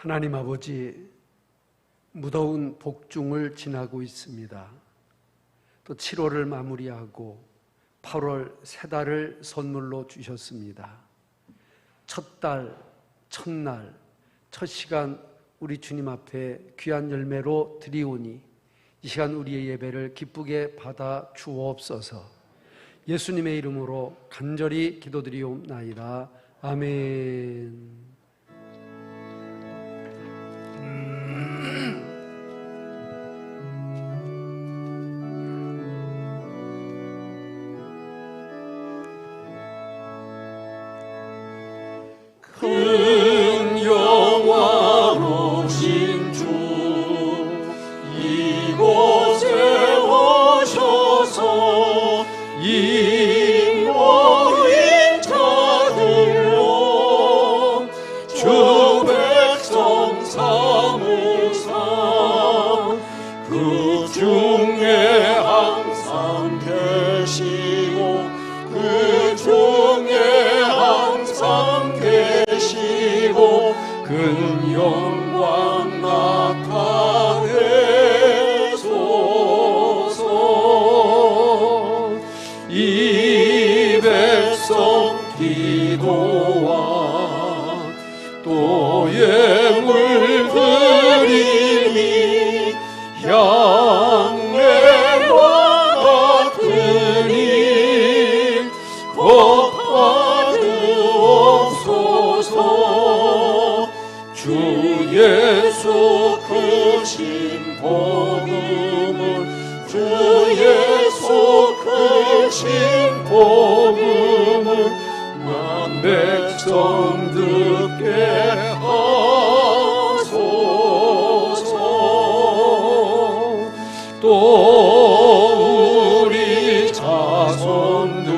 하나님 아버지, 무더운 복중을 지나고 있습니다. 또 7월을 마무리하고 8월 새 달을 선물로 주셨습니다. 첫 달, 첫날, 첫 시간 우리 주님 앞에 귀한 열매로 드리오니 이 시간 우리의 예배를 기쁘게 받아 주옵소서. 예수님의 이름으로 간절히 기도드리옵나이다. 아멘. 큰 영화로우신 주 이곳에 오셔서 이 모인 자들로 주 백성 삼으사 그 중에 항상 계시고 그 중에 항상 계시고 큰 영광 나타내소서. 이 백성 기도와 또 예물 드림이 향례와 같으니 곧 받으옵소서. 주 예수 크신 복음을 주 예수 크신 복음을 만 백성 듣게 하소서. 또 우리 자손들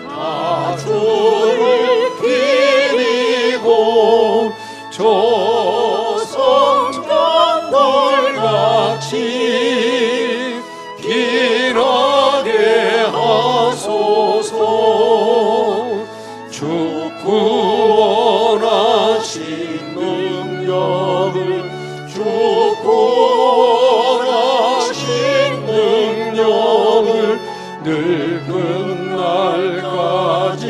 다 주를 기리고 조성전돌같이 길하게 하소서. 주 구원하신 능력을 주 구원하신 능력을 늙은 날까지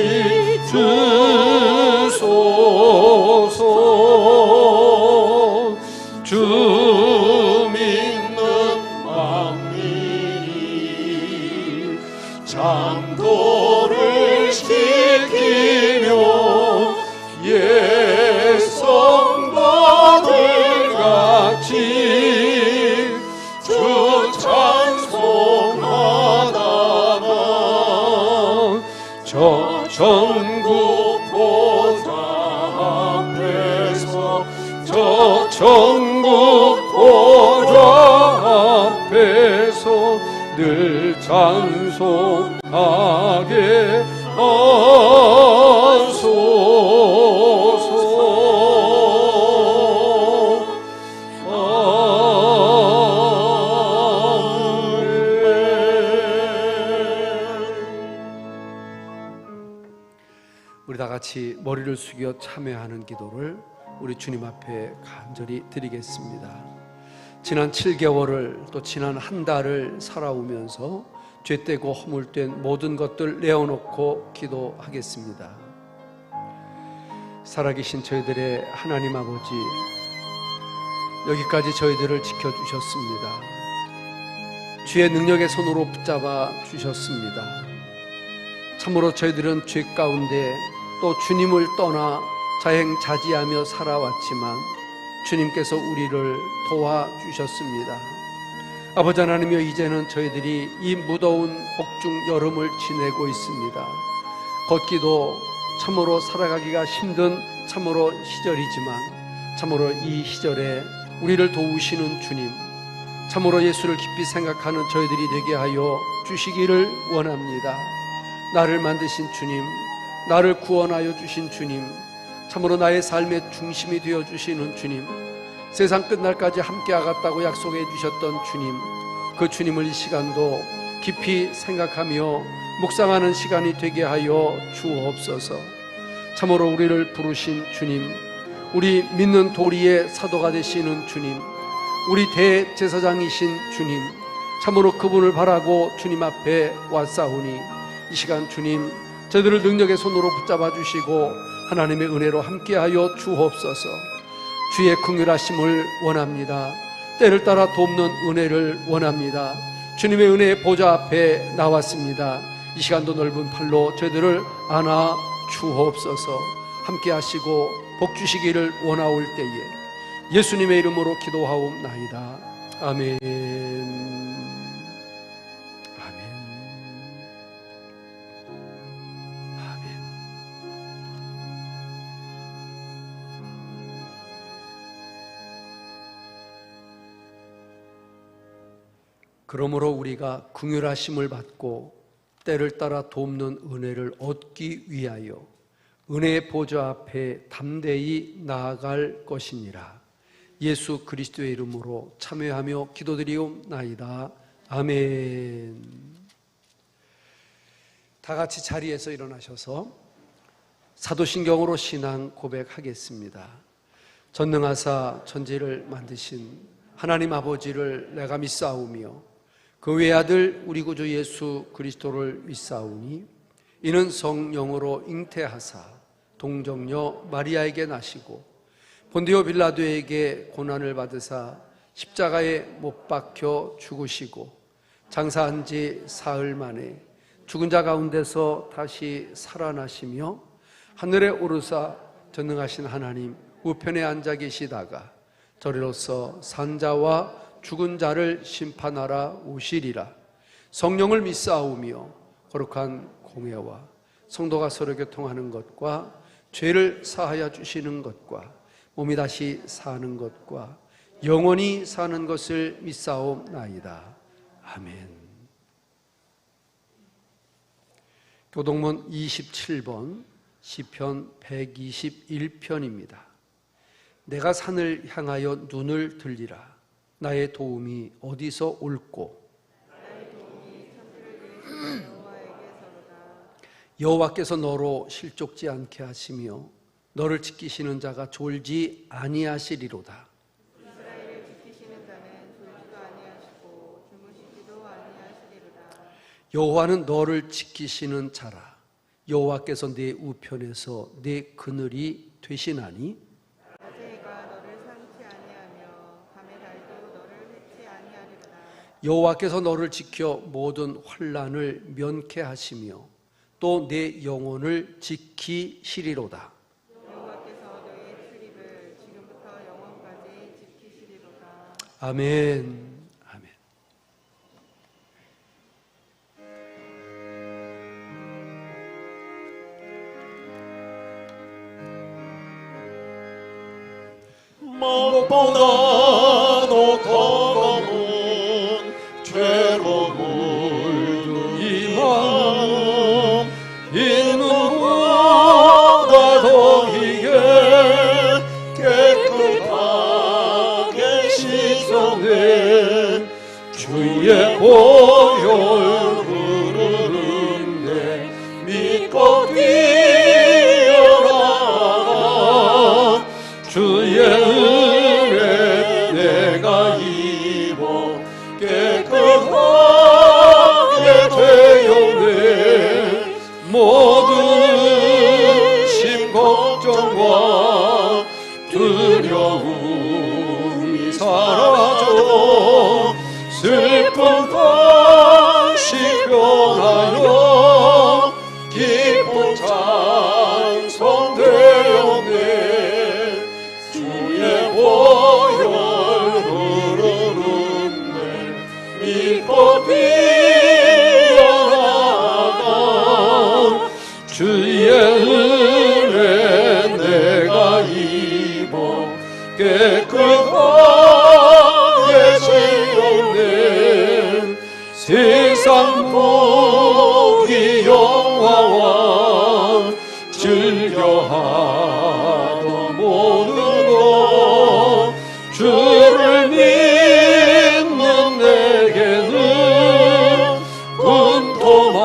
주소서. 주 믿는 만민이 장도를 시키며 예성받을같이 주 찬송하다가 저 전국 보좌 앞에서 저 전국 보좌 앞에서 늘 찬송하게 하소서. 우리 다 같이 머리를 숙여 참여하는 기도를 우리 주님 앞에 간절히 드리겠습니다. 지난 7개월을 또 지난 한 달을 살아오면서 죄되고 허물된 모든 것들 내어놓고 기도하겠습니다. 살아계신 저희들의 하나님 아버지, 여기까지 저희들을 지켜주셨습니다. 주의 능력의 손으로 붙잡아 주셨습니다. 참으로 저희들은 죄 가운데 또 주님을 떠나 자행자지하며 살아왔지만 주님께서 우리를 도와주셨습니다. 아버지 하나님이여, 이제는 저희들이 이 무더운 복중 여름을 지내고 있습니다. 걷기도 참으로 살아가기가 힘든 참으로 시절이지만 참으로 이 시절에 우리를 도우시는 주님, 참으로 예수를 깊이 생각하는 저희들이 되게 하여 주시기를 원합니다. 나를 만드신 주님, 나를 구원하여 주신 주님, 참으로 나의 삶의 중심이 되어주시는 주님, 세상 끝날까지 함께 하겠다고 약속해 주셨던 주님, 그 주님을 이 시간도 깊이 생각하며 묵상하는 시간이 되게 하여 주옵소서. 참으로 우리를 부르신 주님, 우리 믿는 도리의 사도가 되시는 주님, 우리 대제사장이신 주님, 참으로 그분을 바라고 주님 앞에 왔사오니 이 시간 주님 저희들을 능력의 손으로 붙잡아 주시고 하나님의 은혜로 함께하여 주옵소서. 주의 긍휼하심을 원합니다. 때를 따라 돕는 은혜를 원합니다. 주님의 은혜의 보좌 앞에 나왔습니다. 이 시간도 넓은 팔로 저희들을 안아 주옵소서. 함께하시고 복 주시기를 원하올 때에 예수님의 이름으로 기도하옵나이다. 아멘. 아멘. 아멘. 그러므로 우리가 긍휼하심을 받고 때를 따라 돕는 은혜를 얻기 위하여 은혜의 보좌 앞에 담대히 나아갈 것이니라. 예수 그리스도의 이름으로 참여하며 기도드리옵나이다. 아멘. 다 같이 자리에서 일어나셔서 사도신경으로 신앙 고백하겠습니다. 전능하사 천지를 만드신 하나님 아버지를 내가 믿사오며 그 외아들 우리 구주 예수 그리스도를 믿사오니 이는 성령으로 잉태하사 동정녀 마리아에게 나시고 본디오 빌라도에게 고난을 받으사 십자가에 못 박혀 죽으시고 장사한 지 사흘 만에 죽은 자 가운데서 다시 살아나시며 하늘에 오르사 전능하신 하나님 우편에 앉아 계시다가 저리로서 산자와 죽은 자를 심판하라 오시리라. 성령을 믿사오며 거룩한 공회와 성도가 서로 교통하는 것과 죄를 사하여 주시는 것과 몸이 다시 사는 것과 영원히 사는 것을 믿사옵나이다. 아멘. 교동문 27번 시편 121편입니다. 내가 산을 향하여 눈을 들리라. 나의 도움이 어디서 올꼬? 여호와께서 너로 실족지 않게 하시며 너를 지키시는 자가 졸지 아니하시리로다. 이스라엘을 지키시는 자는 졸지도 아니하시고 주무시지도 아니하시리로다. 여호와는 너를 지키시는 자라. 여호와께서 내 우편에서 내 그늘이 되시나니 낮의 해가 너를 상치 아니하며 밤의 달도 너를 해치 아니하리로다. 여호와께서 너를 지켜 모든 환난을 면케 하시며 또 내 영혼을 지키시리로다. 여호와께서 너의 출입을 지금부터 영원까지 지키시리로다. 아멘. 아멘. 무엇보다 더 검은 죄로 물든 이 마음 이 누구보다 더 이게 깨끗하게 씻어낸 주의 보혈 흐르는데 믿고 뛰어라. 주의 은혜 내가 입어 깨끗하게 되었네. 모든 심 걱정과 두려움이 사라져 슬픈 다시 변하여 기쁜 찬송 되었네. 주의 보혈 흐르는데 믿고 뛰어나가. 주의 은혜 내가 입어 깨끗하게 지었네. 세상 복이 영화와 즐겨하던 모든 것 주를 믿는 내게는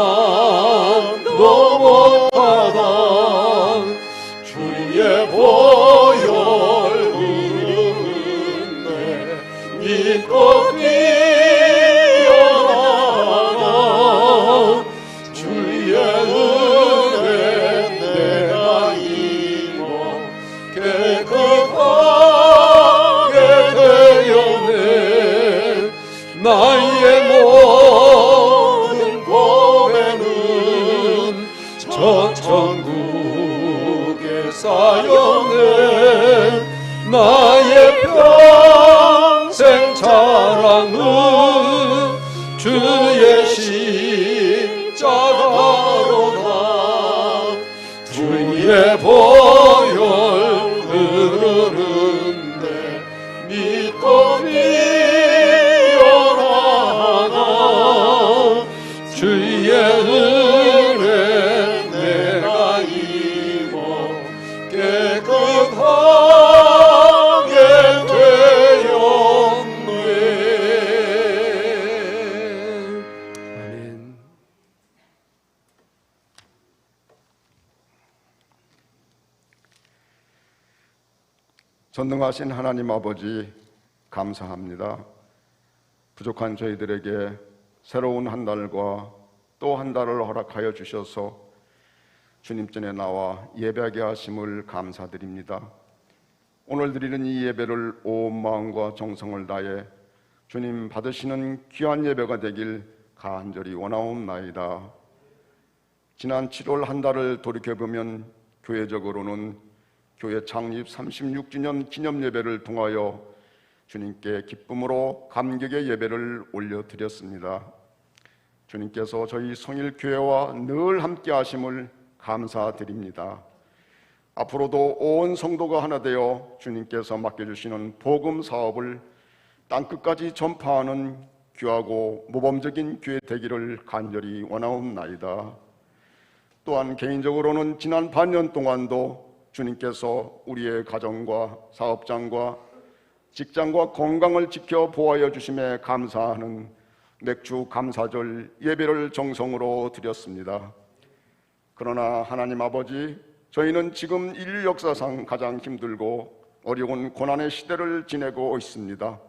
분토만도 못하다. 주의 보혈 깨끗하게 되었네. 나의 모든 고뇌는 저 천국에 쌓였네. 나의 평생 자랑은 주의 십자가로다. 주의 보혈 흐르는데 믿고 뛰어나가. 주의 은혜 내가 입어 깨끗하게 되었네. 아멘. 전능하신 하나님 아버지, 감사합니다. 부족한 저희들에게 새로운 한 달과 또 한 달을 허락하여 주셔서 주님 전에 나와 예배하게 하심을 감사드립니다. 오늘 드리는 이 예배를 온 마음과 정성을 다해 주님 받으시는 귀한 예배가 되길 간절히 원하옵나이다. 지난 7월 한 달을 돌이켜보면 교회적으로는 교회 창립 36주년 기념 예배를 통하여 주님께 기쁨으로 감격의 예배를 올려드렸습니다. 주님께서 저희 성일교회와 늘 함께 하심을 감사드립니다. 앞으로도 온 성도가 하나 되어 주님께서 맡겨주시는 복음 사업을 땅끝까지 전파하는 귀하고 모범적인 교회 되기를 간절히 원하옵나이다. 또한 개인적으로는 지난 반년 동안도 주님께서 우리의 가정과 사업장과 직장과 건강을 지켜 보호하여 주심에 감사하는 맥주 감사절 예배를 정성으로 드렸습니다. 그러나 하나님 아버지, 저희는 지금 인류 역사상 가장 힘들고 어려운 고난의 시대를 지내고 있습니다.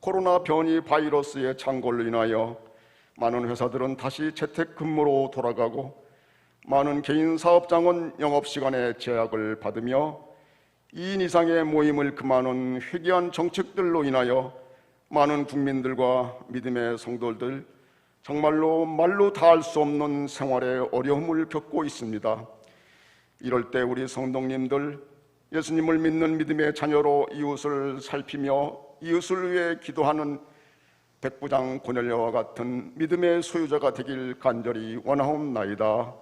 코로나 변이 바이러스의 창궐로 인하여 많은 회사들은 다시 재택근무로 돌아가고 많은 개인 사업장은 영업시간에 제약을 받으며 2인 이상의 모임을 금하는 회개한 정책들로 인하여 많은 국민들과 믿음의 성도들 정말로 말로 다할 수 없는 생활의 어려움을 겪고 있습니다. 이럴 때 우리 성도님들, 예수님을 믿는 믿음의 자녀로 이웃을 살피며 이웃을 위해 기도하는 백부장 고넬료와 같은 믿음의 소유자가 되길 간절히 원하옵나이다.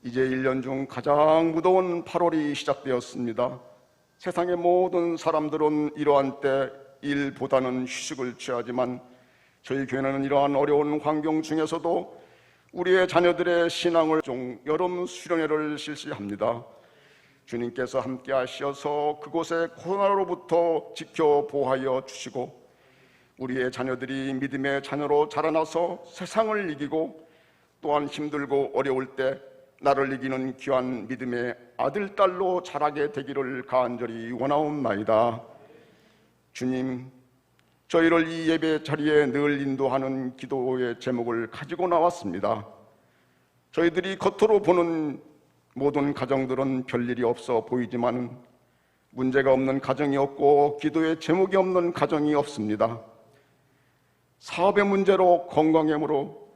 이제 1년 중 가장 무더운 8월이 시작되었습니다. 세상의 모든 사람들은 이러한 때 일보다는 휴식을 취하지만 저희 교회는 이러한 어려운 환경 중에서도 우리의 자녀들의 신앙을 여름 수련회를 실시합니다. 주님께서 함께 하셔서 그곳에 코로나로부터 지켜 보호하여 주시고 우리의 자녀들이 믿음의 자녀로 자라나서 세상을 이기고 또한 힘들고 어려울 때 나를 이기는 귀한 믿음의 아들, 딸로 자라게 되기를 간절히 원하옵나이다. 주님, 저희를 이 예배 자리에 늘 인도하는 기도의 제목을 가지고 나왔습니다. 저희들이 겉으로 보는 모든 가정들은 별일이 없어 보이지만 문제가 없는 가정이 없고 기도의 제목이 없는 가정이 없습니다. 사업의 문제로, 건강염으로,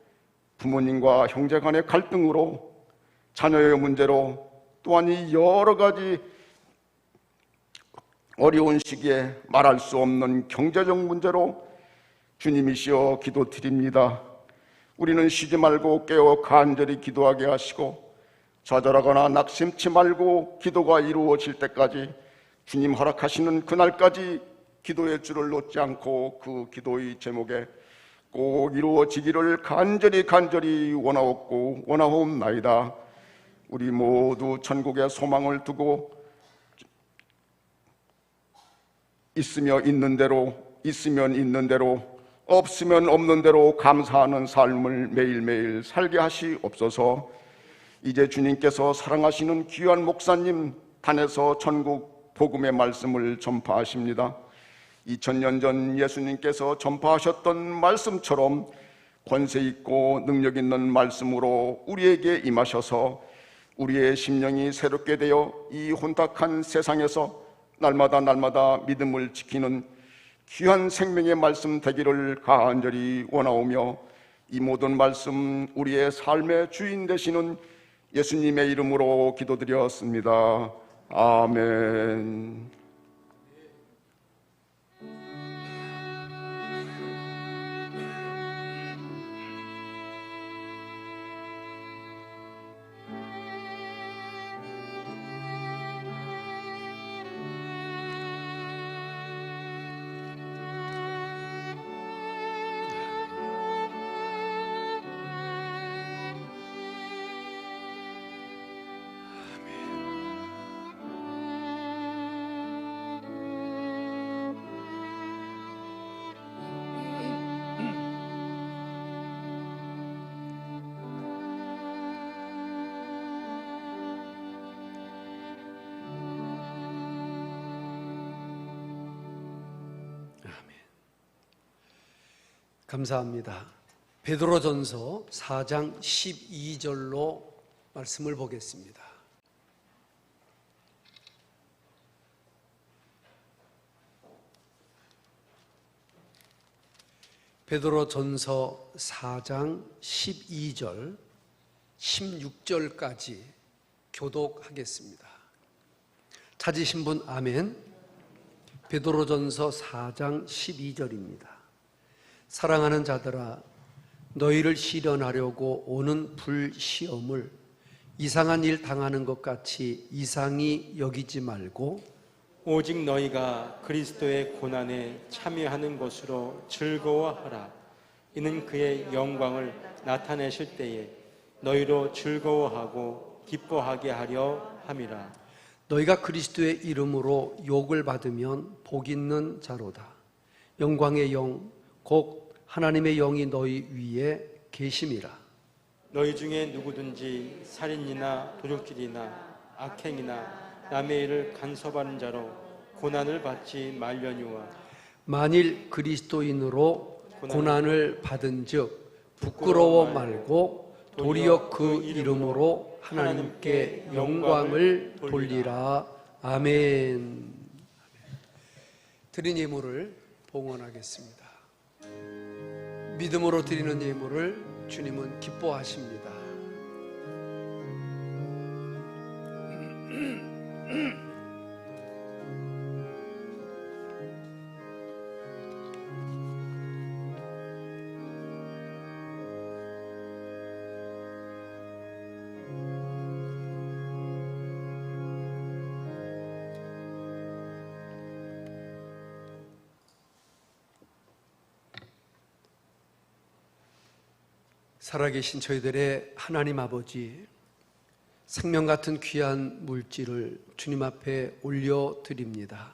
부모님과 형제 간의 갈등으로, 자녀의 문제로, 또한 이 여러 가지 어려운 시기에 말할 수 없는 경제적 문제로 주님이시여 기도드립니다. 우리는 쉬지 말고 깨어 간절히 기도하게 하시고 좌절하거나 낙심치 말고 기도가 이루어질 때까지 주님 허락하시는 그날까지 기도의 줄을 놓지 않고 그 기도의 제목에 꼭 이루어지기를 간절히 원하옵고 원하옵나이다. 우리 모두 천국의 소망을 두고 있으면 있는 대로 없으면 없는 대로 감사하는 삶을 매일매일 살게 하시옵소서. 이제 주님께서 사랑하시는 귀한 목사님 단에서 전국 복음의 말씀을 전파하십니다. 2000년 전 예수님께서 전파하셨던 말씀처럼 권세 있고 능력 있는 말씀으로 우리에게 임하셔서 우리의 심령이 새롭게 되어 이 혼탁한 세상에서 날마다 믿음을 지키는 귀한 생명의 말씀 되기를 간절히 원하오며, 이 모든 말씀 우리의 삶의 주인 되시는 예수님의 이름으로 기도드렸습니다. 아멘. 감사합니다. 베드로전서 4장 12절로 말씀을 보겠습니다. 베드로전서 4장 12절 16절까지 교독하겠습니다. 찾으신 분 아멘. 베드로전서 4장 12절입니다. 사랑하는 자들아, 너희를 시련하려고 오는 불시험을 이상한 일 당하는 것 같이 이상히 여기지 말고, 오직 너희가 그리스도의 고난에 참여하는 것으로 즐거워하라. 이는 그의 영광을 나타내실 때에 너희로 즐거워하고 기뻐하게 하려 함이라. 너희가 그리스도의 이름으로 욕을 받으면 복 있는 자로다. 영광의 영 곧 하나님의 영이 너희 위에 계심이라. 너희 중에 누구든지 살인이나 도둑질이나 악행이나 남의 일을 간섭하는 자로 고난을 받지 말려니와, 만일 그리스도인으로 고난을 받은즉 부끄러워 말고 도리어 그 이름으로 하나님께 영광을 돌리라. 아멘. 드린 예물을 봉헌하겠습니다. 믿음으로 드리는 예물을 주님은 기뻐하십니다. 살아계신 저희들의 하나님 아버지, 생명 같은 귀한 물질을 주님 앞에 올려드립니다.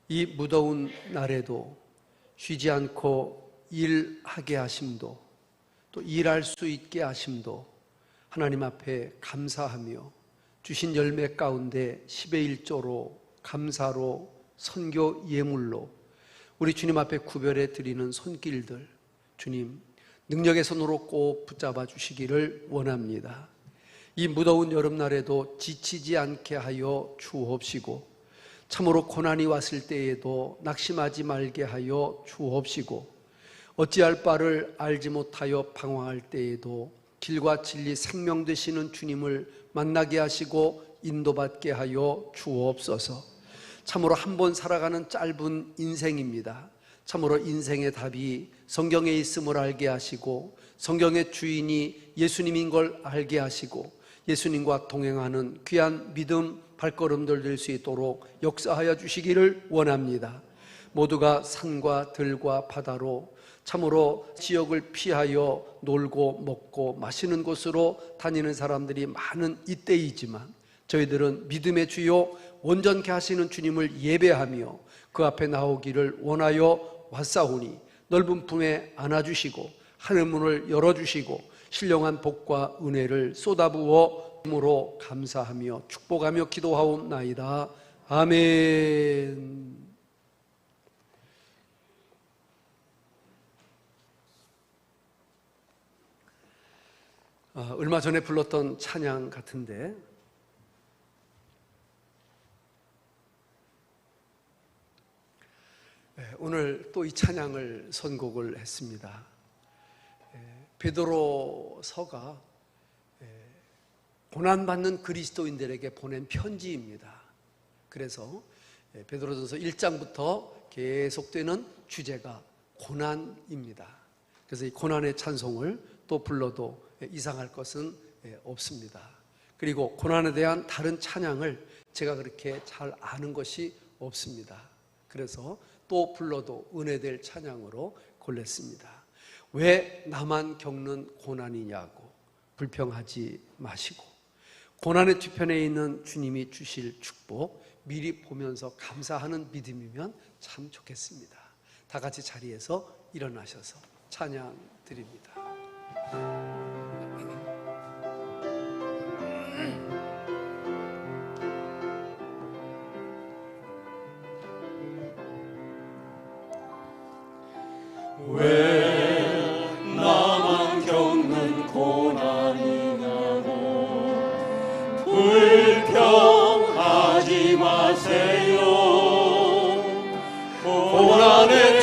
이 무더운 날에도 쉬지 않고 일하게 하심도, 또 일할 수 있게 하심도 하나님 앞에 감사하며 주신 열매 가운데 10의 1조로 감사로 선교 예물로 우리 주님 앞에 구별해 드리는 손길들, 주님 능력의 손으로 꼭 붙잡아 주시기를 원합니다. 이 무더운 여름날에도 지치지 않게 하여 주옵시고, 참으로 고난이 왔을 때에도 낙심하지 말게 하여 주옵시고, 어찌할 바를 알지 못하여 방황할 때에도 길과 진리 생명 되시는 주님을 만나게 하시고 인도받게 하여 주옵소서. 참으로 한 번 살아가는 짧은 인생입니다. 참으로 인생의 답이 성경에 있음을 알게 하시고, 성경의 주인이 예수님인 걸 알게 하시고, 예수님과 동행하는 귀한 믿음 발걸음들 될 수 있도록 역사하여 주시기를 원합니다. 모두가 산과 들과 바다로 참으로 지역을 피하여 놀고 먹고 마시는 곳으로 다니는 사람들이 많은 이때이지만, 저희들은 믿음의 주요 온전케 하시는 주님을 예배하며 그 앞에 나오기를 원하여 왔사오니, 넓은 품에 안아주시고 하늘문을 열어주시고 신령한 복과 은혜를 쏟아부어 힘으로 감사하며 축복하며 기도하옵나이다. 아멘. 얼마 전에 불렀던 찬양 같은데, 오늘 또 이 찬양을 선곡을 했습니다. 베드로서가 고난받는 그리스도인들에게 보낸 편지입니다. 그래서 베드로전서 1장부터 계속되는 주제가 고난입니다. 그래서 이 고난의 찬송을 또 불러도 이상할 것은 없습니다. 그리고 고난에 대한 다른 찬양을 제가 그렇게 잘 아는 것이 없습니다. 그래서 또 불러도 은혜될 찬양으로 골랐습니다. 왜 나만 겪는 고난이냐고 불평하지 마시고 고난의 뒤편에 있는 주님이 주실 축복 미리 보면서 감사하는 믿음이면 참 좋겠습니다. 다 같이 자리에서 일어나셔서 찬양 드립니다. 왜 나만 겪는 고난이냐고 불평하지 마세요. 고난의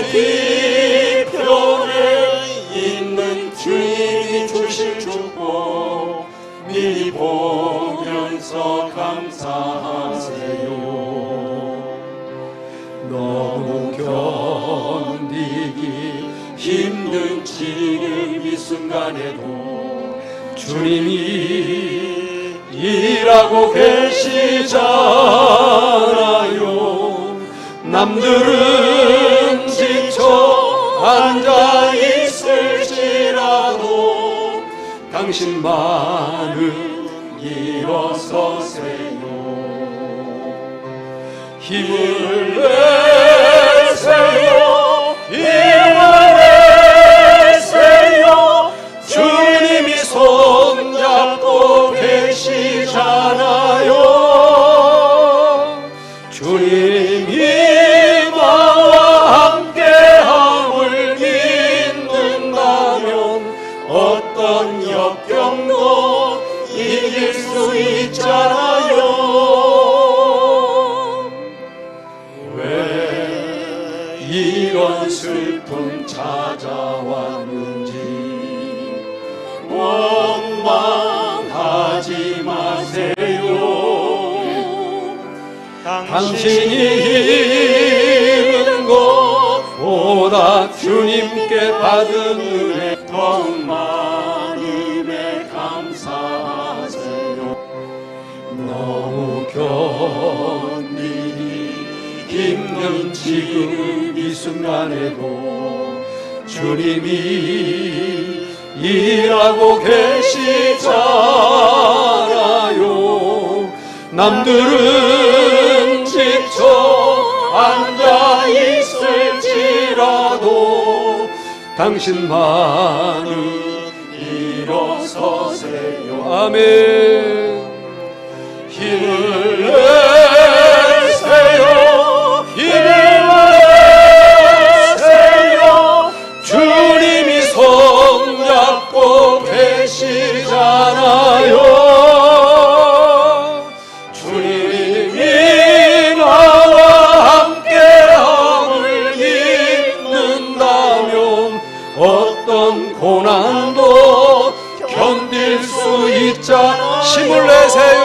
뒤편에 있는 주님이 주실 축복 미리 보면서 감사하세요. 너무 견디기 힘든 지금 이 순간에도 주님이 일하고 계시잖아요. 남들은 지쳐 앉아 있을지라도 당신만은 일어서세요. 힘을 내세요. 힘을 내세요. 주님이 손잡고 계시잖아요. 주님이 나와 함께함을 믿는다면 어떤 역경도 이길 수 있잖아요. 왜 이런 슬픔 찾아왔는지 원망하지 마세요. 당신이 힘든 것보다 주님께 받은 은혜 더욱 많음에 감사하세요. 너무 견디기 힘든 지금 이 순간에도 주님이 일하고 계시잖아요. 남들은 지쳐 앉아 있을지라도 당신만은 일어서세요. 아멘. 힘을 내세요. 힘을 내세요. 주님이 손잡고 계시잖아요. 주님이 나와 함께함을 믿는다면 어떤 고난도 견딜 수 있잖아. 힘을 내세요.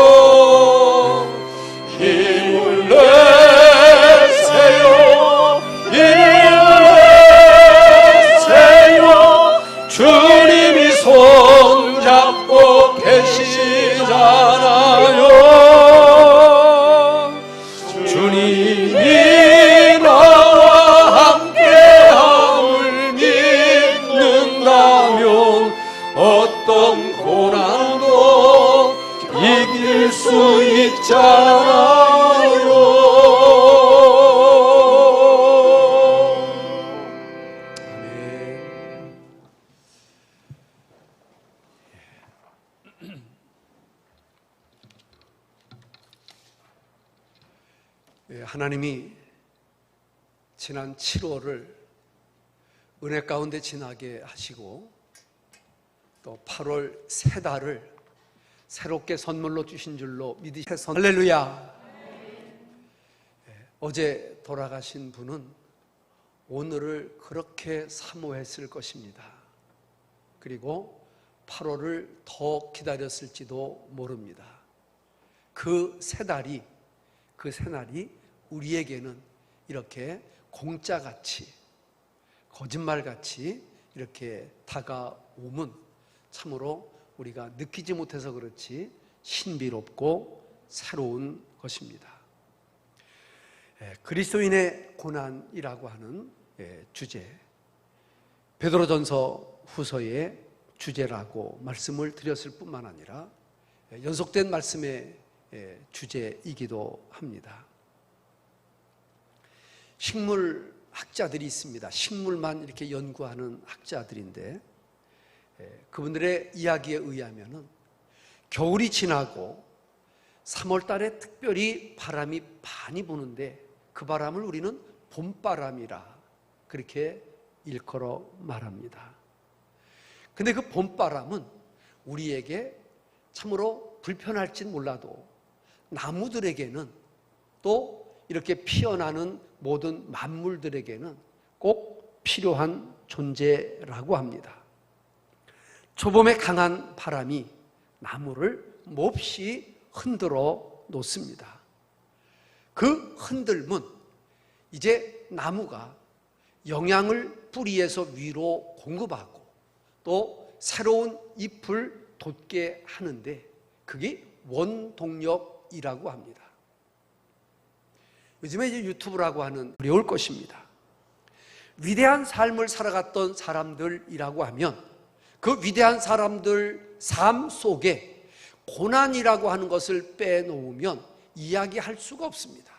힘을 내세요. 힘을 내세요. 주님이 손잡고 계시잖아요. 주님이 나와 함께함을 믿는다면 어떤 고난도 이길 수 있잖아요. 하나님이 지난 7월을 은혜 가운데 지나게 하시고 또 8월 새 달을 새롭게 선물로 주신 줄로 믿으셔서 할렐루야. 어제 돌아가신 분은 오늘을 그렇게 사모했을 것입니다. 그리고 8월을 더 기다렸을지도 모릅니다. 그 새 날이 우리에게는 이렇게 공짜같이, 거짓말같이 이렇게 다가오면 참으로 우리가 느끼지 못해서 그렇지 신비롭고 새로운 것입니다. 그리스도인의 고난이라고 하는 주제, 베드로전서 후서의 주제라고 말씀을 드렸을 뿐만 아니라 연속된 말씀의 주제이기도 합니다. 식물 학자들이 있습니다. 식물만 이렇게 연구하는 학자들인데 그분들의 이야기에 의하면은 겨울이 지나고 3월 달에 특별히 바람이 많이 부는데 그 바람을 우리는 봄바람이라 그렇게 일컬어 말합니다. 근데 그 봄바람은 우리에게 참으로 불편할진 몰라도 나무들에게는 또 이렇게 피어나는 모든 만물들에게는 꼭 필요한 존재라고 합니다. 초봄에 강한 바람이 나무를 몹시 흔들어 놓습니다. 그 흔들면 이제 나무가 영양을 뿌리에서 위로 공급하고 또 새로운 잎을 돋게 하는데 그게 원동력이라고 합니다. 요즘에 이제 유튜브라고 하는 어려울 것입니다. 위대한 삶을 살아갔던 사람들이라고 하면 그 위대한 사람들 삶 속에 고난이라고 하는 것을 빼놓으면 이야기할 수가 없습니다.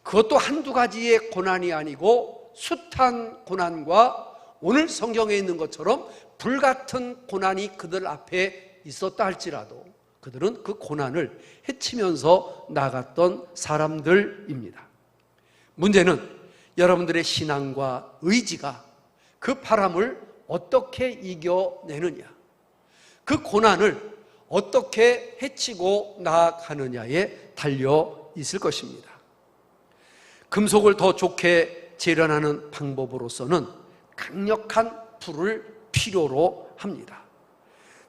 그것도 한두 가지의 고난이 아니고 숱한 고난과 오늘 성경에 있는 것처럼 불같은 고난이 그들 앞에 있었다 할지라도 그들은 그 고난을 헤치면서 나갔던 사람들입니다. 문제는 여러분들의 신앙과 의지가 그 바람을 어떻게 이겨내느냐, 그 고난을 어떻게 헤치고 나아가느냐에 달려 있을 것입니다. 금속을 더 좋게 재련하는 방법으로서는 강력한 불을 필요로 합니다.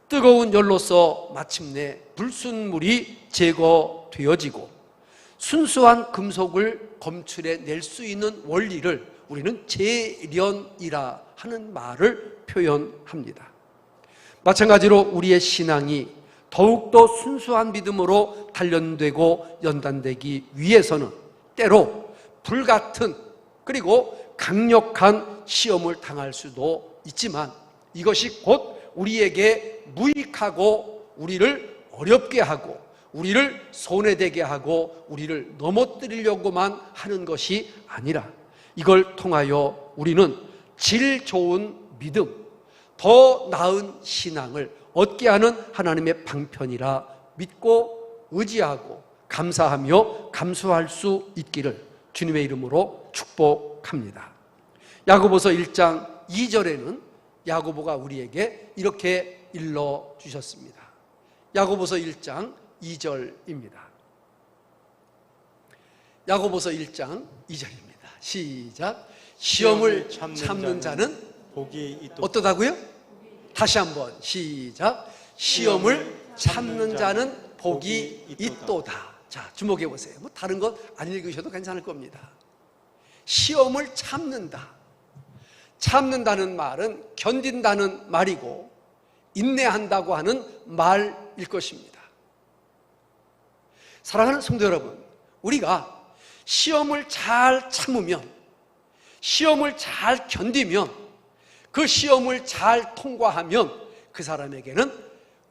뜨거운 열로서 마침내 불순물이 제거되어지고 순수한 금속을 검출해 낼 수 있는 원리를 우리는 재련이라 하는 말을 표현합니다. 마찬가지로 우리의 신앙이 더욱더 순수한 믿음으로 단련되고 연단되기 위해서는 때로 불같은 그리고 강력한 시험을 당할 수도 있지만 이것이 곧 우리에게 무익하고 우리를 어렵게 하고 우리를 손해되게 하고 우리를 넘어뜨리려고만 하는 것이 아니라 이걸 통하여 우리는 질 좋은 믿음, 더 나은 신앙을 얻게 하는 하나님의 방편이라 믿고 의지하고 감사하며 감수할 수 있기를 주님의 이름으로 축복합니다. 야고보서 1장 2절에는 야고보가 우리에게 이렇게 일러주셨습니다. 야고보서 1장 2절입니다. 야고보서 1장 2절입니다. 시작. 시험을 참는 자는 복이 있도다. 어떠다고요? 다시 한번 시작. 시험을 참는 자는 복이 있도다. 자, 주목해 보세요. 뭐 다른 것 안 읽으셔도 괜찮을 겁니다. 시험을 참는다. 참는다는 말은 견딘다는 말이고 인내한다고 하는 말일 것입니다. 사랑하는 성도 여러분, 우리가 시험을 잘 참으면, 시험을 잘 견디면, 그 시험을 잘 통과하면 그 사람에게는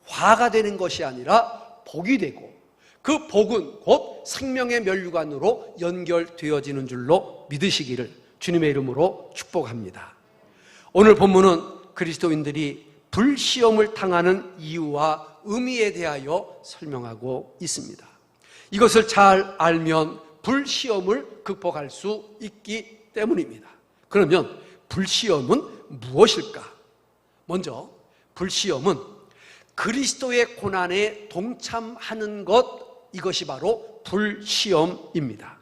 화가 되는 것이 아니라 복이 되고 그 복은 곧 생명의 면류관으로 연결되어지는 줄로 믿으시기를 주님의 이름으로 축복합니다. 오늘 본문은 그리스도인들이 불시험을 당하는 이유와 의미에 대하여 설명하고 있습니다. 이것을 잘 알면 불시험을 극복할 수 있기 때문입니다. 그러면 불시험은 무엇일까? 먼저 불시험은 그리스도의 고난에 동참하는 것, 이것이 바로 불시험입니다.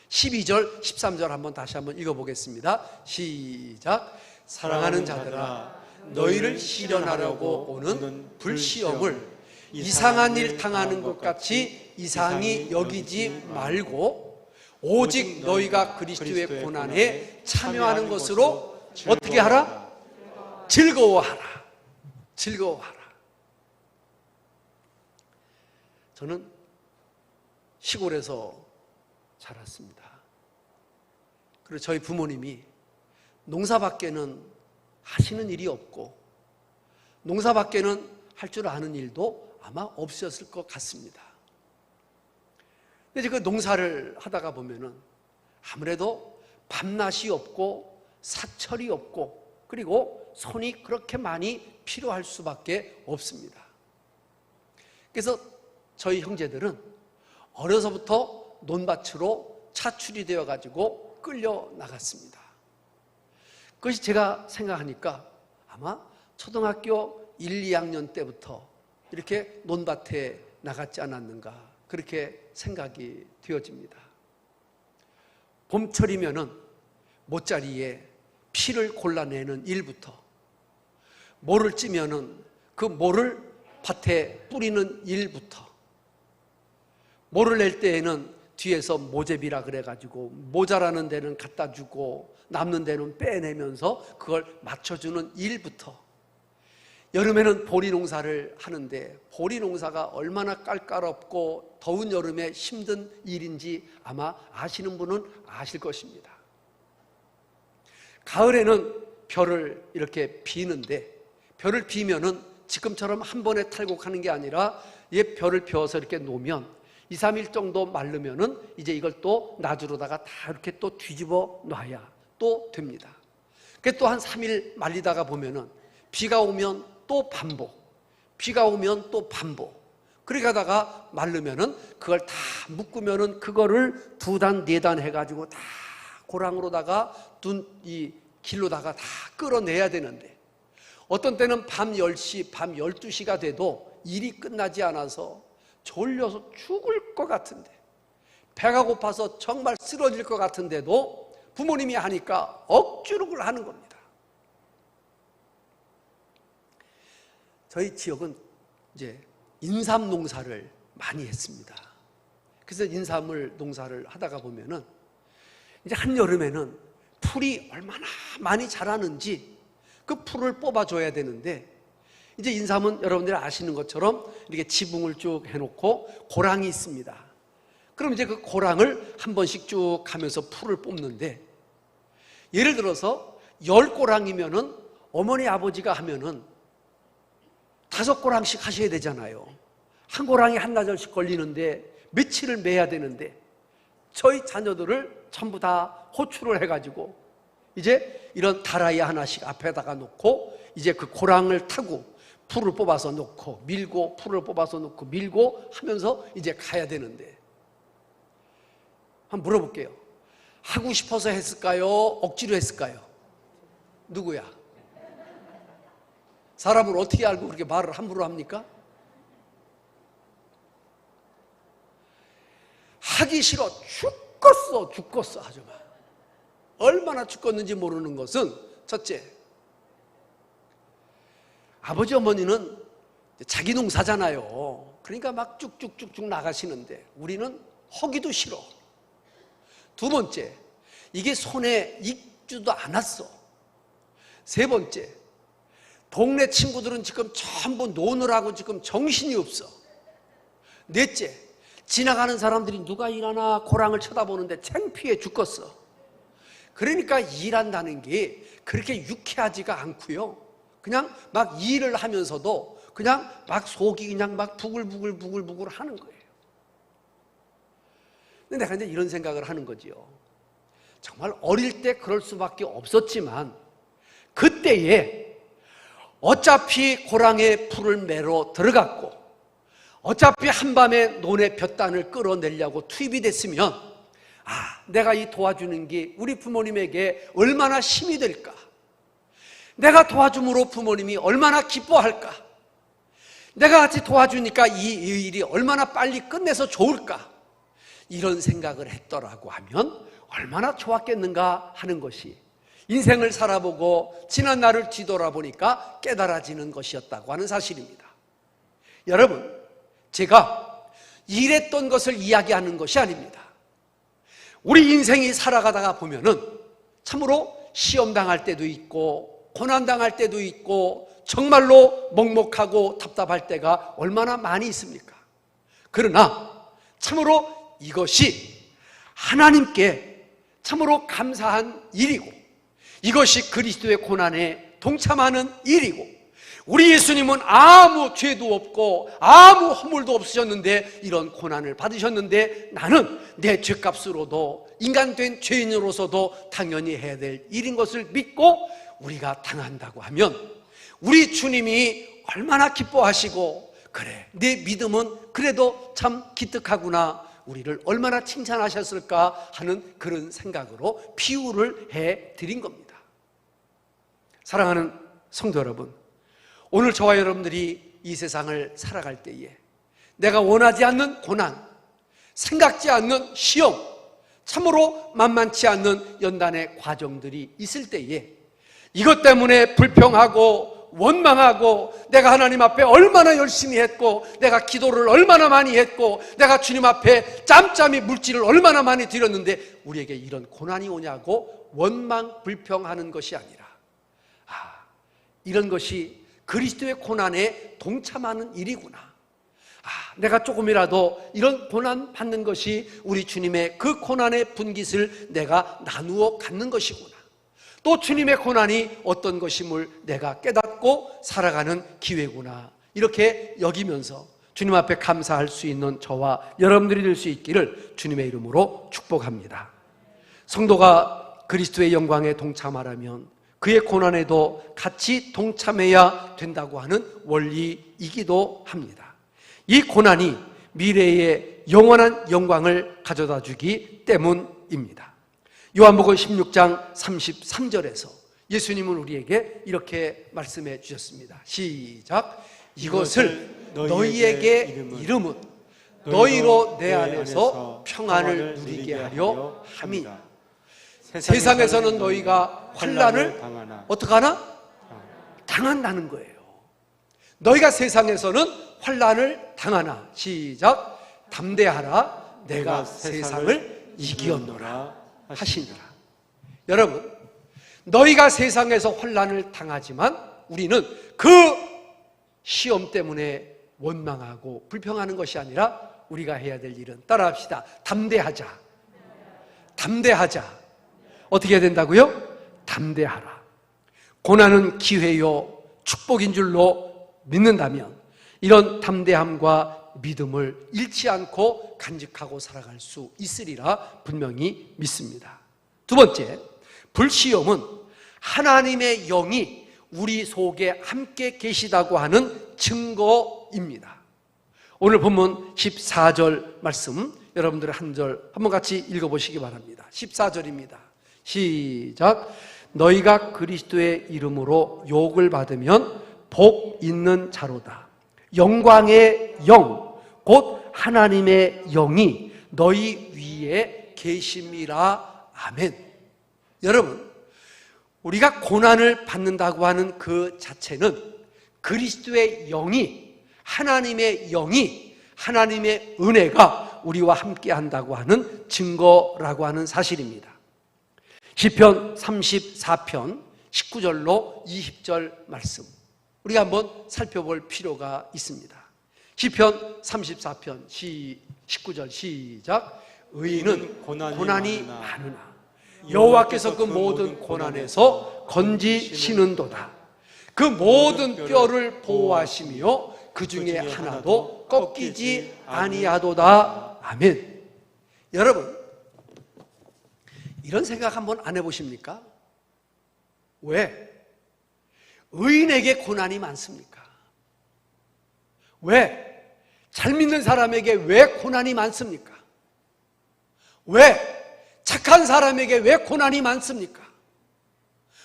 12절, 13절 한번 다시 한번 읽어보겠습니다. 시작. 사랑하는 자들아, 너희를 시련하려고 오는 불시험을 이상한 일 당하는 것 같이 이상히 여기지 말고 오직 너희가 그리스도의 고난에 참여하는 것으로 어떻게 하라? 즐거워하라. 즐거워하라. 저는 시골에서 자랐습니다. 그리고 저희 부모님이 농사밖에는 하시는 일이 없고 농사밖에는 할 줄 아는 일도 아마 없었을 것 같습니다. 근데 그 농사를 하다가 보면은 아무래도 밤낮이 없고 사철이 없고 그리고 손이 그렇게 많이 필요할 수밖에 없습니다. 그래서 저희 형제들은 어려서부터 논밭으로 차출이 되어 가지고 끌려 나갔습니다. 그것이 제가 생각하니까 아마 초등학교 1, 2학년 때부터 이렇게 논밭에 나갔지 않았는가 그렇게 생각이 되어집니다. 봄철이면은 모짜리에 피를 골라내는 일부터 모를 찌면은 그 모를 밭에 뿌리는 일부터 모를 낼 때에는 뒤에서 모제비라 그래가지고 모자라는 데는 갖다 주고 남는 데는 빼내면서 그걸 맞춰주는 일부터 여름에는 보리 농사를 하는데 보리 농사가 얼마나 깔깔없고 더운 여름에 힘든 일인지 아마 아시는 분은 아실 것입니다. 가을에는 벼를 이렇게 비는데 벼를 비면은 지금처럼 한 번에 탈곡하는 게 아니라 벼를 벼서 이렇게 놓으면 2, 3일 정도 마르면은 이제 이걸 또 나주로다가 다 이렇게 또 뒤집어 놔야 또 됩니다. 그게 또 한 3일 말리다가 보면은 비가 오면 또 반복, 비가 오면 또 반복. 그렇게 하다가 마르면은 그걸 다 묶으면은 그거를 2단, 4단 해가지고 다 고랑으로다가 이 길로다가 다 끌어내야 되는데 어떤 때는 밤 10시, 밤 12시가 돼도 일이 끝나지 않아서 졸려서 죽을 것 같은데 배가 고파서 정말 쓰러질 것 같은데도 부모님이 하니까 억지로 그걸 하는 겁니다. 저희 지역은 이제 인삼 농사를 많이 했습니다. 그래서 인삼을 농사를 하다가 보면은 이제 한여름에는 풀이 얼마나 많이 자라는지 그 풀을 뽑아줘야 되는데 이제 인삼은 여러분들이 아시는 것처럼 이렇게 지붕을 쭉 해놓고 고랑이 있습니다. 그럼 이제 그 고랑을 한 번씩 쭉 하면서 풀을 뽑는데 예를 들어서 10고랑이면은 어머니 아버지가 하면은 5고랑씩 하셔야 되잖아요. 한 고랑이 한나절씩 걸리는데 며칠을 매야 되는데 저희 자녀들을 전부 다 호출을 해가지고 이제 이런 다라이 하나씩 앞에다가 놓고 이제 그 고랑을 타고 풀을 뽑아서 놓고 밀고 풀을 뽑아서 놓고 밀고 하면서 이제 가야 되는데 한번 물어볼게요. 하고 싶어서 했을까요? 억지로 했을까요? 누구야? 사람을 어떻게 알고 그렇게 말을 함부로 합니까? 하기 싫어 죽겠어 하죠. 얼마나 죽겠는지 모르는 것은 첫째, 아버지 어머니는 자기 농사잖아요. 그러니까 막 쭉쭉쭉쭉 나가시는데 우리는 허기도 싫어. 두 번째, 이게 손에 익지도 않았어. 세 번째, 동네 친구들은 지금 전부 노느라고 지금 정신이 없어. 넷째, 지나가는 사람들이 누가 일하나 고랑을 쳐다보는데 창피해 죽겠어. 그러니까 일한다는 게 그렇게 유쾌하지가 않고요. 그냥 막 일을 하면서도 그냥 막 속이 그냥 막 부글부글 하는 거예요. 근데 내가 이제 이런 생각을 하는 거지요. 정말 어릴 때 그럴 수밖에 없었지만 그때에 어차피 고랑에 풀을 매러 들어갔고 어차피 한밤에 논에 볕단을 끌어내려고 투입이 됐으면 내가 이 도와주는 게 우리 부모님에게 얼마나 힘이 될까? 내가 도와줌으로 부모님이 얼마나 기뻐할까? 내가 같이 도와주니까 이 일이 얼마나 빨리 끝내서 좋을까? 이런 생각을 했더라고 하면 얼마나 좋았겠는가 하는 것이 인생을 살아보고 지난 날을 뒤돌아보니까 깨달아지는 것이었다고 하는 사실입니다. 여러분, 제가 이랬던 것을 이야기하는 것이 아닙니다. 우리 인생이 살아가다가 보면은 참으로 시험당할 때도 있고 고난당할 때도 있고 정말로 먹먹하고 답답할 때가 얼마나 많이 있습니까? 그러나 참으로 이것이 하나님께 참으로 감사한 일이고 이것이 그리스도의 고난에 동참하는 일이고 우리 예수님은 아무 죄도 없고 아무 허물도 없으셨는데 이런 고난을 받으셨는데 나는 내 죄값으로도 인간된 죄인으로서도 당연히 해야 될 일인 것을 믿고 우리가 당한다고 하면 우리 주님이 얼마나 기뻐하시고 그래 내 믿음은 그래도 참 기특하구나 우리를 얼마나 칭찬하셨을까 하는 그런 생각으로 비유를 해드린 겁니다. 사랑하는 성도 여러분, 오늘 저와 여러분들이 이 세상을 살아갈 때에 내가 원하지 않는 고난, 생각지 않는 시험, 참으로 만만치 않는 연단의 과정들이 있을 때에 이것 때문에 불평하고 원망하고 내가 하나님 앞에 얼마나 열심히 했고 내가 기도를 얼마나 많이 했고 내가 주님 앞에 짬짬이 물질을 얼마나 많이 드렸는데 우리에게 이런 고난이 오냐고 원망 불평하는 것이 아니라 이런 것이 그리스도의 고난에 동참하는 일이구나. 내가 조금이라도 이런 고난 받는 것이 우리 주님의 그 고난의 분깃을 내가 나누어 갖는 것이구나. 또 주님의 고난이 어떤 것임을 내가 깨닫고 살아가는 기회구나. 이렇게 여기면서 주님 앞에 감사할 수 있는 저와 여러분들이 될 수 있기를 주님의 이름으로 축복합니다. 성도가 그리스도의 영광에 동참하려면 그의 고난에도 같이 동참해야 된다고 하는 원리이기도 합니다. 이 고난이 미래의 영원한 영광을 가져다 주기 때문입니다. 요한복음 16장 33절에서 예수님은 우리에게 이렇게 말씀해 주셨습니다. 시작. 이것을 너희에게 이름은 너희로 내 안에서 평안을 누리게 하려 함이니라. 세상에서는 너희가 환난을 어떻게 하나? 당한다는 거예요. 너희가 세상에서는 환난을 당하나 시작. 담대하라 내가 세상을 이기었노라 하시니라. 여러분, 너희가 세상에서 환난을 당하지만 우리는 그 시험 때문에 원망하고 불평하는 것이 아니라 우리가 해야 될 일은 따라합시다. 담대하자. 담대하자. 어떻게 해야 된다고요? 담대하라. 고난은 기회요 축복인 줄로 믿는다면 이런 담대함과 믿음을 잃지 않고 간직하고 살아갈 수 있으리라 분명히 믿습니다. 두 번째, 불시험은 하나님의 영이 우리 속에 함께 계시다고 하는 증거입니다. 오늘 본문 14절 말씀 여러분들 한 절 한번 같이 읽어보시기 바랍니다. 14절입니다. 시작. 너희가 그리스도의 이름으로 욕을 받으면 복 있는 자로다. 영광의 영 곧 하나님의 영이 너희 위에 계심이라. 아멘. 여러분, 우리가 고난을 받는다고 하는 그 자체는 그리스도의 영이 하나님의 영이 하나님의 은혜가 우리와 함께 한다고 하는 증거라고 하는 사실입니다. 시편 34편 19절로 20절 말씀 우리가 한번 살펴볼 필요가 있습니다. 시편 34편 19절 시작. 의인은 고난이 많으나 여호와께서 그 모든 고난에서 건지시는도다. 그 모든 뼈를 보호하시며 그 중에 하나도 꺾이지 아니하도다. 아멘. 여러분, 이런 생각 한번 안 해보십니까? 왜? 의인에게 고난이 많습니까? 왜? 잘 믿는 사람에게 왜 고난이 많습니까? 왜? 착한 사람에게 왜 고난이 많습니까?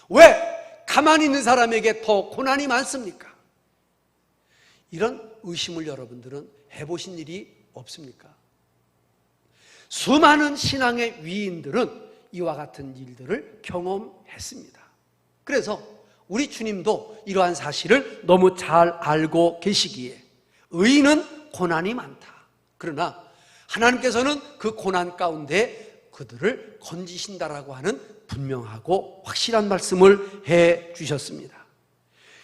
왜? 가만히 있는 사람에게 더 고난이 많습니까? 이런 의심을 여러분들은 해보신 일이 없습니까? 수많은 신앙의 위인들은 이와 같은 일들을 경험했습니다. 그래서 우리 주님도 이러한 사실을 너무 잘 알고 계시기에 의인은 고난이 많다. 그러나 하나님께서는 그 고난 가운데 그들을 건지신다라고 하는 분명하고 확실한 말씀을 해 주셨습니다.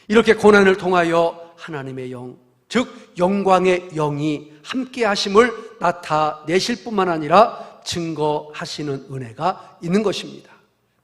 이렇게 고난을 통하여 하나님의 영, 즉 영광의 영이 함께 하심을 나타내실 뿐만 아니라 증거하시는 은혜가 있는 것입니다.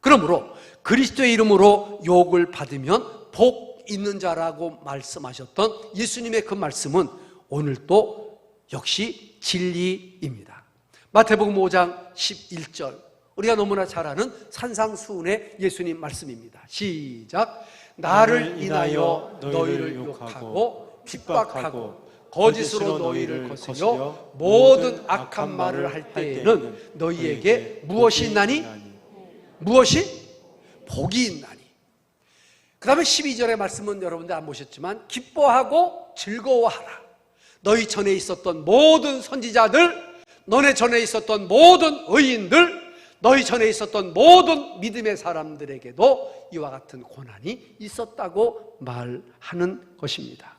그러므로 그리스도의 이름으로 욕을 받으면 복 있는 자라고 말씀하셨던 예수님의 그 말씀은 오늘도 역시 진리입니다. 마태복음 5장 11절, 우리가 너무나 잘 아는 산상수훈의 예수님 말씀입니다. 시작. 나를 인하여 너희를 욕하고 핍박하고 거짓으로 너희를 거스려 모든 악한 말을 할 때에는 너희에게 무엇이 있나니? 무엇이? 복이 있나니. 그 다음에 12절의 말씀은 여러분들 안 보셨지만 기뻐하고 즐거워하라. 너희 전에 있었던 모든 선지자들, 너네 전에 있었던 모든 의인들, 너희 전에 있었던 모든 믿음의 사람들에게도 이와 같은 고난이 있었다고 말하는 것입니다.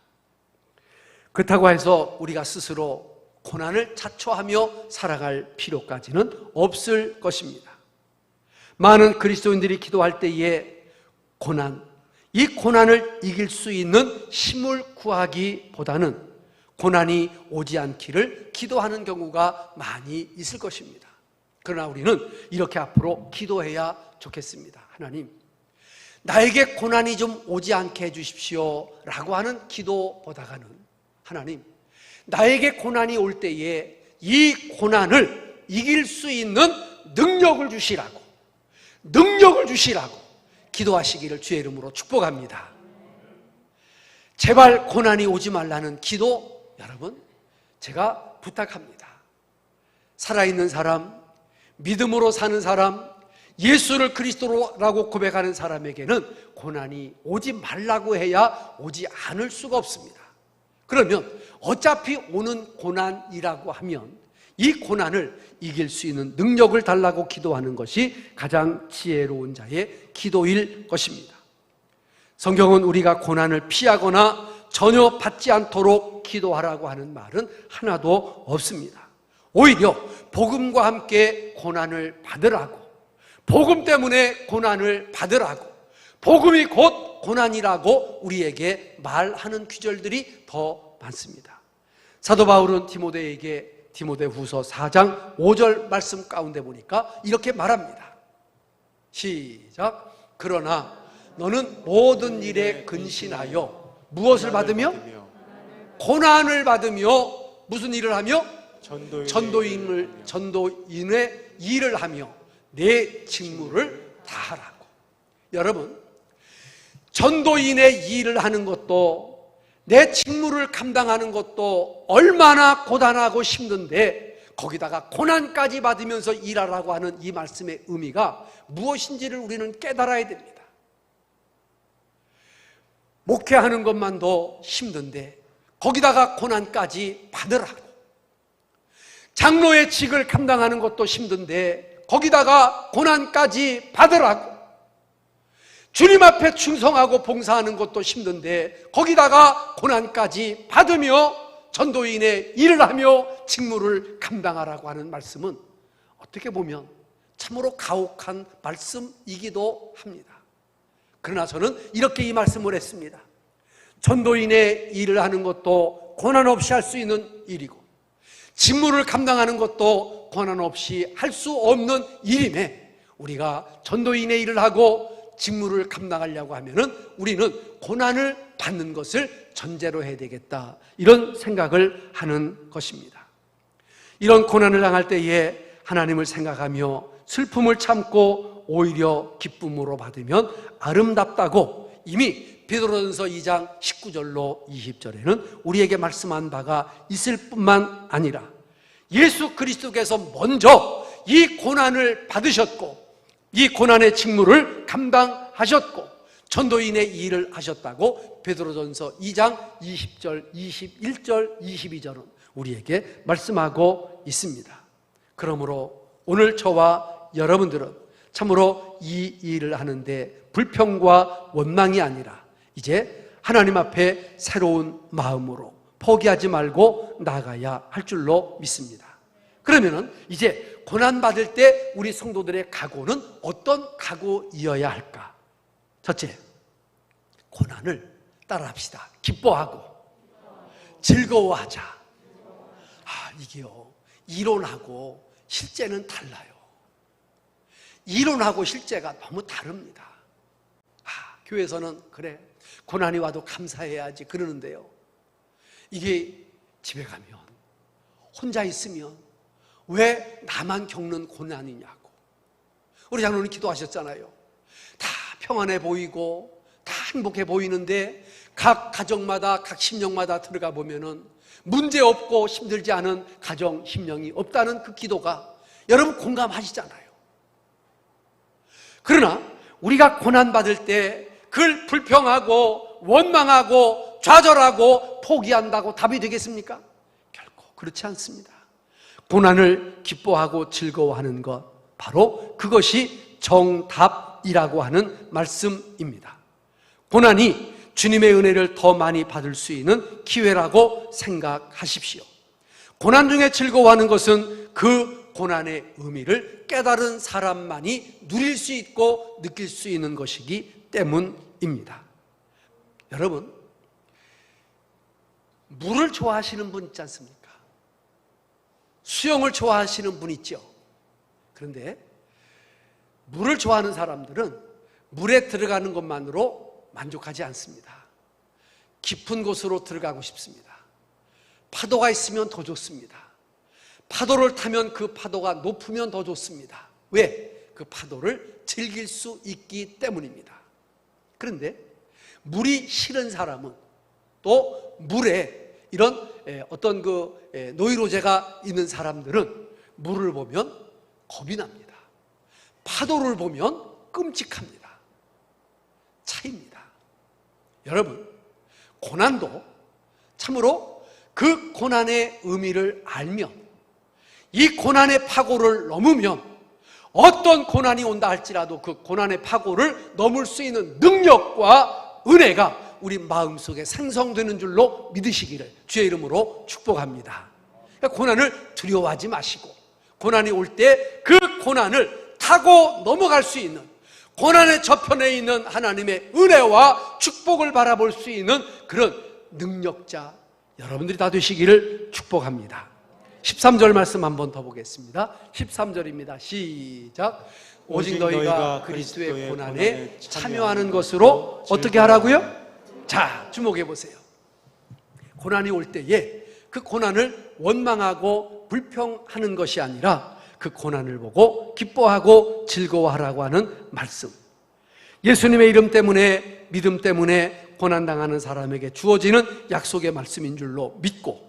그렇다고 해서 우리가 스스로 고난을 자초하며 살아갈 필요까지는 없을 것입니다. 많은 그리스도인들이 기도할 때에 이 고난을 이길 수 있는 힘을 구하기보다는 고난이 오지 않기를 기도하는 경우가 많이 있을 것입니다. 그러나 우리는 이렇게 앞으로 기도해야 좋겠습니다. 하나님, 나에게 고난이 좀 오지 않게 해주십시오 라고 하는 기도보다가는 하나님, 나에게 고난이 올 때에 이 고난을 이길 수 있는 능력을 주시라고 기도하시기를 주의 이름으로 축복합니다. 제발 고난이 오지 말라는 기도, 여러분, 제가 부탁합니다. 살아있는 사람, 믿음으로 사는 사람, 예수를 그리스도라고 고백하는 사람에게는 고난이 오지 말라고 해야 오지 않을 수가 없습니다. 그러면 어차피 오는 고난이라고 하면 이 고난을 이길 수 있는 능력을 달라고 기도하는 것이 가장 지혜로운 자의 기도일 것입니다. 성경은 우리가 고난을 피하거나 전혀 받지 않도록 기도하라고 하는 말은 하나도 없습니다. 오히려 복음과 함께 고난을 받으라고, 복음 때문에 고난을 받으라고, 복음이 곧 고난이라고 우리에게 말하는 귀절들이 더 많습니다. 사도 바울은 디모데에게 디모데후서 4장 5절 말씀 가운데 보니까 이렇게 말합니다. 시작. 그러나 너는 모든 일에 근신하여 무엇을 받으며? 고난을 받으며 무슨 일을 하며? 전도인의 일을 하며 내 직무를 다하라고. 여러분, 전도인의 일을 하는 것도 내 직무를 감당하는 것도 얼마나 고단하고 힘든데 거기다가 고난까지 받으면서 일하라고 하는 이 말씀의 의미가 무엇인지를 우리는 깨달아야 됩니다. 목회하는 것만도 힘든데 거기다가 고난까지 받으라고, 장로의 직을 감당하는 것도 힘든데 거기다가 고난까지 받으라고, 주님 앞에 충성하고 봉사하는 것도 힘든데 거기다가 고난까지 받으며 전도인의 일을 하며 직무를 감당하라고 하는 말씀은 어떻게 보면 참으로 가혹한 말씀이기도 합니다. 그러나 저는 이렇게 이 말씀을 했습니다. 전도인의 일을 하는 것도 고난 없이 할 수 있는 일이고 직무를 감당하는 것도 고난 없이 할 수 없는 일임에 우리가 전도인의 일을 하고 직무를 감당하려고 하면은 우리는 고난을 받는 것을 전제로 해야 되겠다, 이런 생각을 하는 것입니다. 이런 고난을 당할 때에 하나님을 생각하며 슬픔을 참고 오히려 기쁨으로 받으면 아름답다고 이미 베드로전서 2장 19절로 20절에는 우리에게 말씀한 바가 있을 뿐만 아니라 예수 그리스도께서 먼저 이 고난을 받으셨고 이 고난의 직무를 감당하셨고 전도인의 일을 하셨다고 베드로전서 2장 20절, 21절, 22절은 우리에게 말씀하고 있습니다. 그러므로 오늘 저와 여러분들은 참으로 이 일을 하는데 불평과 원망이 아니라 이제 하나님 앞에 새로운 마음으로 포기하지 말고 나가야 할 줄로 믿습니다. 그러면은 이제 고난받을 때 우리 성도들의 각오는 어떤 각오이어야 할까? 첫째, 고난을 따라합시다. 기뻐하고 즐거워하자. 이게요, 이론하고 실제는 달라요. 이론하고 실제가 너무 다릅니다. 교회에서는 그래, 고난이 와도 감사해야지 그러는데요, 이게 집에 가면 혼자 있으면 왜 나만 겪는 고난이냐고. 우리 장로님 기도하셨잖아요. 다 평안해 보이고 다 행복해 보이는데 각 가정마다 각 심령마다 들어가 보면은 문제 없고 힘들지 않은 가정 심령이 없다는 그 기도가 여러분 공감하시잖아요. 그러나 우리가 고난받을 때 그걸 불평하고 원망하고 좌절하고 포기한다고 답이 되겠습니까? 결코 그렇지 않습니다. 고난을 기뻐하고 즐거워하는 것, 바로 그것이 정답이라고 하는 말씀입니다. 고난이 주님의 은혜를 더 많이 받을 수 있는 기회라고 생각하십시오. 고난 중에 즐거워하는 것은 그 고난의 의미를 깨달은 사람만이 누릴 수 있고 느낄 수 있는 것이기 때문입니다. 여러분, 물을 좋아하시는 분 있지 않습니까? 수영을 좋아하시는 분 있죠. 그런데 물을 좋아하는 사람들은 물에 들어가는 것만으로 만족하지 않습니다. 깊은 곳으로 들어가고 싶습니다. 파도가 있으면 더 좋습니다. 파도를 타면 그 파도가 높으면 더 좋습니다. 왜? 그 파도를 즐길 수 있기 때문입니다. 그런데 물이 싫은 사람은 또 물에 이런 어떤 그 노이로제가 있는 사람들은 물을 보면 겁이 납니다. 파도를 보면 끔찍합니다. 차이입니다. 여러분, 고난도 참으로 그 고난의 의미를 알면, 이 고난의 파고를 넘으면 어떤 고난이 온다 할지라도 그 고난의 파고를 넘을 수 있는 능력과 은혜가 우리 마음속에 생성되는 줄로 믿으시기를 주의 이름으로 축복합니다. 그러니까 고난을 두려워하지 마시고, 고난이 올 때 그 고난을 타고 넘어갈 수 있는, 고난의 저편에 있는 하나님의 은혜와 축복을 바라볼 수 있는 그런 능력자 여러분들이 다 되시기를 축복합니다. 13절 말씀 한번 더 보겠습니다. 13절입니다. 시작. 오직 너희가 그리스도의 고난에 참여하는 것으로 어떻게 하라고요? 자, 주목해 보세요. 고난이 올 때에 그 고난을 원망하고 불평하는 것이 아니라 그 고난을 보고 기뻐하고 즐거워하라고 하는 말씀. 예수님의 이름 때문에, 믿음 때문에 고난당하는 사람에게 주어지는 약속의 말씀인 줄로 믿고,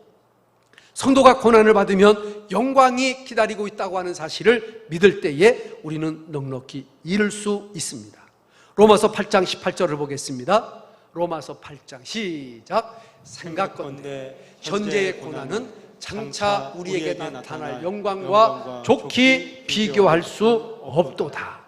성도가 고난을 받으면 영광이 기다리고 있다고 하는 사실을 믿을 때에 우리는 넉넉히 이룰 수 있습니다. 로마서 8장 18절을 보겠습니다. 로마서 8장 시작. 생각건대 현재의 고난은 장차 우리에게 나타날 영광과 좋게 비교할 수 없도다.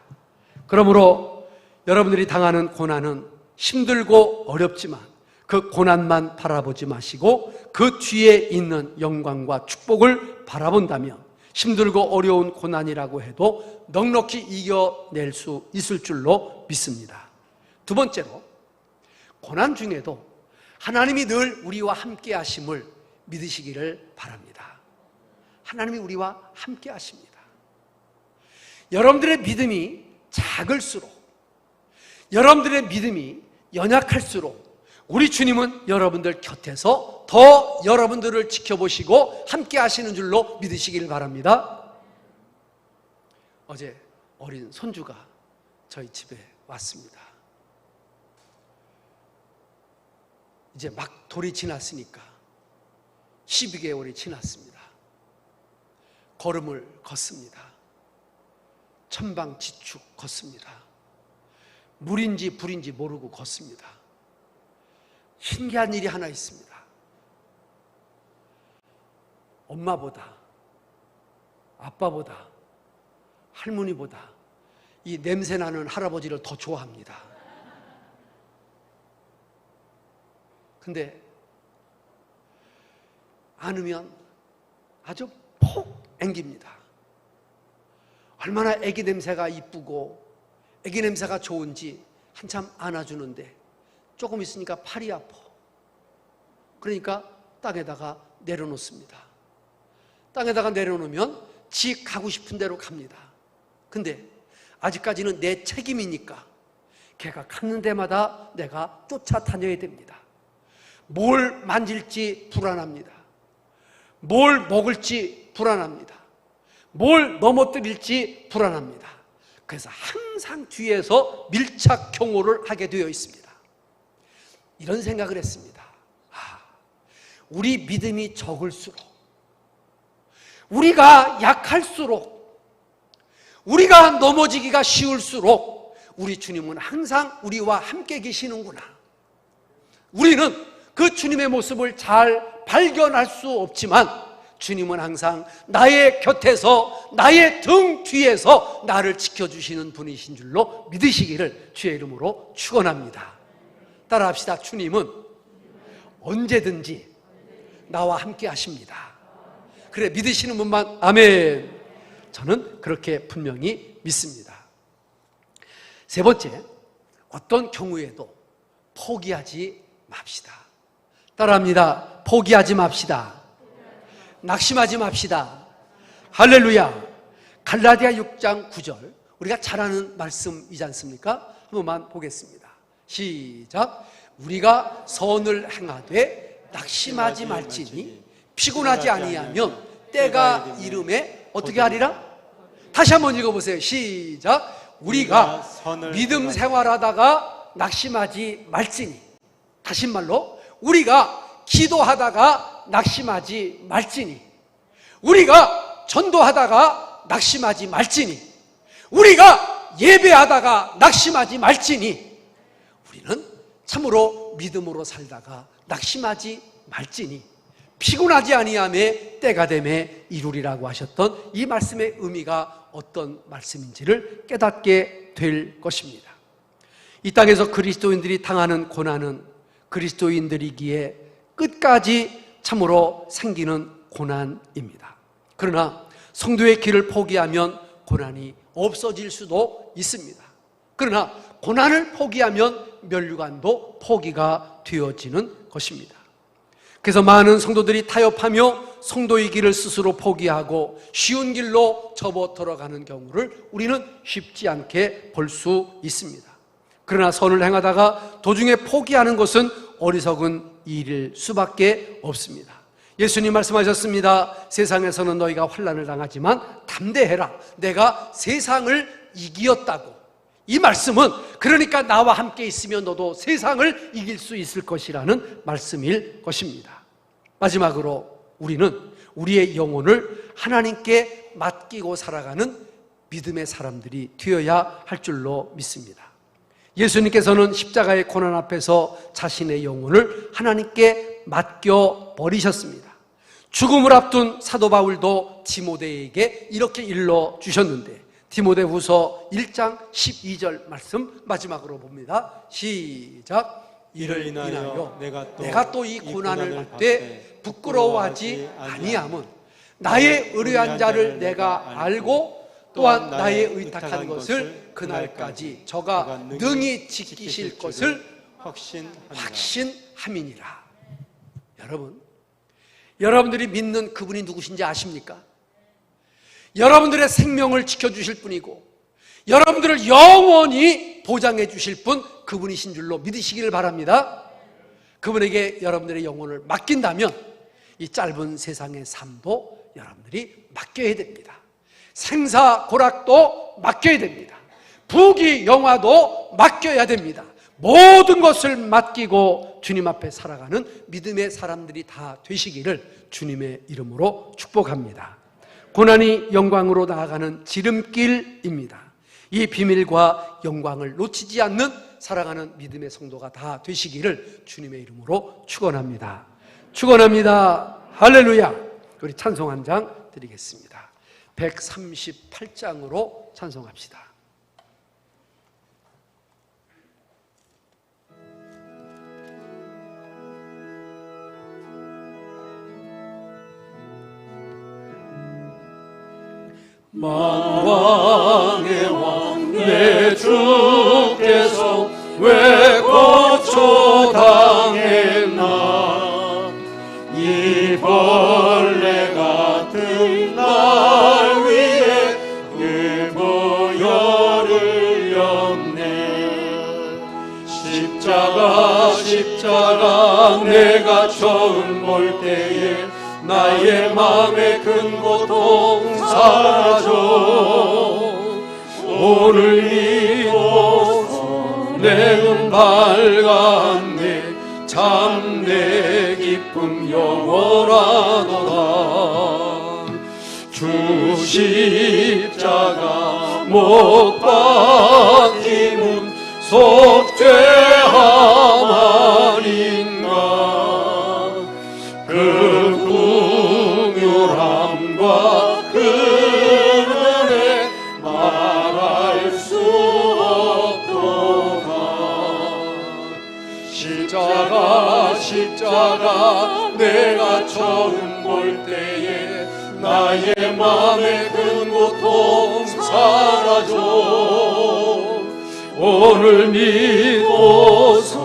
그러므로 여러분들이 당하는 고난은 힘들고 어렵지만 그 고난만 바라보지 마시고 그 뒤에 있는 영광과 축복을 바라본다면 힘들고 어려운 고난이라고 해도 넉넉히 이겨낼 수 있을 줄로 믿습니다. 두 번째로, 고난 중에도 하나님이 늘 우리와 함께 하심을 믿으시기를 바랍니다. 하나님이 우리와 함께 하십니다. 여러분들의 믿음이 작을수록, 여러분들의 믿음이 연약할수록 우리 주님은 여러분들 곁에서 더 여러분들을 지켜보시고 함께 하시는 줄로 믿으시길 바랍니다. 어제 어린 손주가 저희 집에 왔습니다. 이제 막 돌이 지났으니까 12개월이 지났습니다. 걸음을 걷습니다. 천방지축 걷습니다. 물인지 불인지 모르고 걷습니다. 신기한 일이 하나 있습니다. 엄마보다 아빠보다, 할머니보다 이 냄새나는 할아버지를 더 좋아합니다. 근데 안으면 아주 폭 앵깁니다. 얼마나 애기 냄새가 이쁘고 애기 냄새가 좋은지 한참 안아주는데 조금 있으니까 팔이 아파. 그러니까 땅에다가 내려놓습니다. 땅에다가 내려놓으면 지 가고 싶은 대로 갑니다. 근데 아직까지는 내 책임이니까 걔가 가는 데마다 내가 쫓아다녀야 됩니다. 뭘 만질지 불안합니다. 뭘 먹을지 불안합니다. 뭘 넘어뜨릴지 불안합니다. 그래서 항상 뒤에서 밀착 경호를 하게 되어 있습니다. 이런 생각을 했습니다. 우리 믿음이 적을수록, 우리가 약할수록, 우리가 넘어지기가 쉬울수록 우리 주님은 항상 우리와 함께 계시는구나. 우리는 그 주님의 모습을 잘 발견할 수 없지만 주님은 항상 나의 곁에서, 나의 등 뒤에서 나를 지켜주시는 분이신 줄로 믿으시기를 주의 이름으로 축원합니다. 따라합시다. 주님은 언제든지 나와 함께 하십니다. 그래, 믿으시는 분만 아멘. 저는 그렇게 분명히 믿습니다. 세 번째, 어떤 경우에도 포기하지 맙시다. 따라합니다. 포기하지 맙시다. 낙심하지 맙시다. 할렐루야. 갈라디아 6장 9절, 우리가 잘 아는 말씀이지 않습니까? 한 번만 보겠습니다. 시작. 우리가 선을 행하되 낙심하지 말지니 피곤하지 아니하면 때가 이름에 어떻게 하리라? 다시 한번 읽어보세요. 시작. 우리가 믿음 생활하다가 낙심하지 말지니, 다시 말로 우리가 기도하다가 낙심하지 말지니, 우리가 전도하다가 낙심하지 말지니, 우리가 예배하다가 낙심하지 말지니, 우리는 참으로 믿음으로 살다가 낙심하지 말지니 피곤하지 아니하매 때가 되매 이루리라고 하셨던 이 말씀의 의미가 어떤 말씀인지를 깨닫게 될 것입니다. 이 땅에서 그리스도인들이 당하는 고난은 그리스도인들이기에 끝까지 참으로 생기는 고난입니다. 그러나 성도의 길을 포기하면 고난이 없어질 수도 있습니다. 그러나 고난을 포기하면 면류관도 포기가 되어지는 것입니다. 그래서 많은 성도들이 타협하며 성도의 길을 스스로 포기하고 쉬운 길로 접어 들어가는 경우를 우리는 쉽지 않게 볼 수 있습니다. 그러나 선을 행하다가 도중에 포기하는 것은 어리석은 일일 수밖에 없습니다. 예수님 말씀하셨습니다. 세상에서는 너희가 환난을 당하지만 담대해라. 내가 세상을 이기었다고. 이 말씀은 그러니까 나와 함께 있으면 너도 세상을 이길 수 있을 것이라는 말씀일 것입니다. 마지막으로 우리는 우리의 영혼을 하나님께 맡기고 살아가는 믿음의 사람들이 되어야 할 줄로 믿습니다. 예수님께서는 십자가의 고난 앞에서 자신의 영혼을 하나님께 맡겨 버리셨습니다. 죽음을 앞둔 사도 바울도 디모데에게 이렇게 일러 주셨는데, 디모데후서 1장 12절 말씀 마지막으로 봅니다. 시작. 이를 인하여 내가 또 이 고난을 받되 부끄러워하지 아니함은 나의 의뢰한 자를 내가 알고 또한 나의 의탁한 것을 그날까지 저가 능히 지키실 것을 확신함이니라. 여러분들이 믿는 그분이 누구신지 아십니까? 여러분들의 생명을 지켜주실 분이고 여러분들을 영원히 보장해 주실 분, 그분이신 줄로 믿으시기를 바랍니다. 그분에게 여러분들의 영혼을 맡긴다면 이 짧은 세상의 삶도 여러분들이 맡겨야 됩니다. 생사고락도 맡겨야 됩니다. 부귀영화도 맡겨야 됩니다. 모든 것을 맡기고 주님 앞에 살아가는 믿음의 사람들이 다 되시기를 주님의 이름으로 축복합니다. 고난이 영광으로 나아가는 지름길입니다. 이 비밀과 영광을 놓치지 않는 살아가는 믿음의 성도가 다 되시기를 주님의 이름으로 축원합니다. 축원합니다. 할렐루야. 우리 찬송 한 장 드리겠습니다. 138장으로 찬송합시다. 만왕의 왕 내 주께서 왜 거처당했나. 이 벌레 같은 날 위에 그 보혈을 였네. 십자가 내가 처음 볼 때에 나의 마음의 큰 고통 사라져. 오늘 이곳 내 눈 밝았네. 참 내 기쁨 영원하도다. 주 십자가 못 박힘은 속죄함 아닌가. 그 긍휼함과 그 은혜 말할 수 없도다. 십자가 내가 처음 볼 때에 나의 마음의 큰 고통 사라져. 오늘 믿고서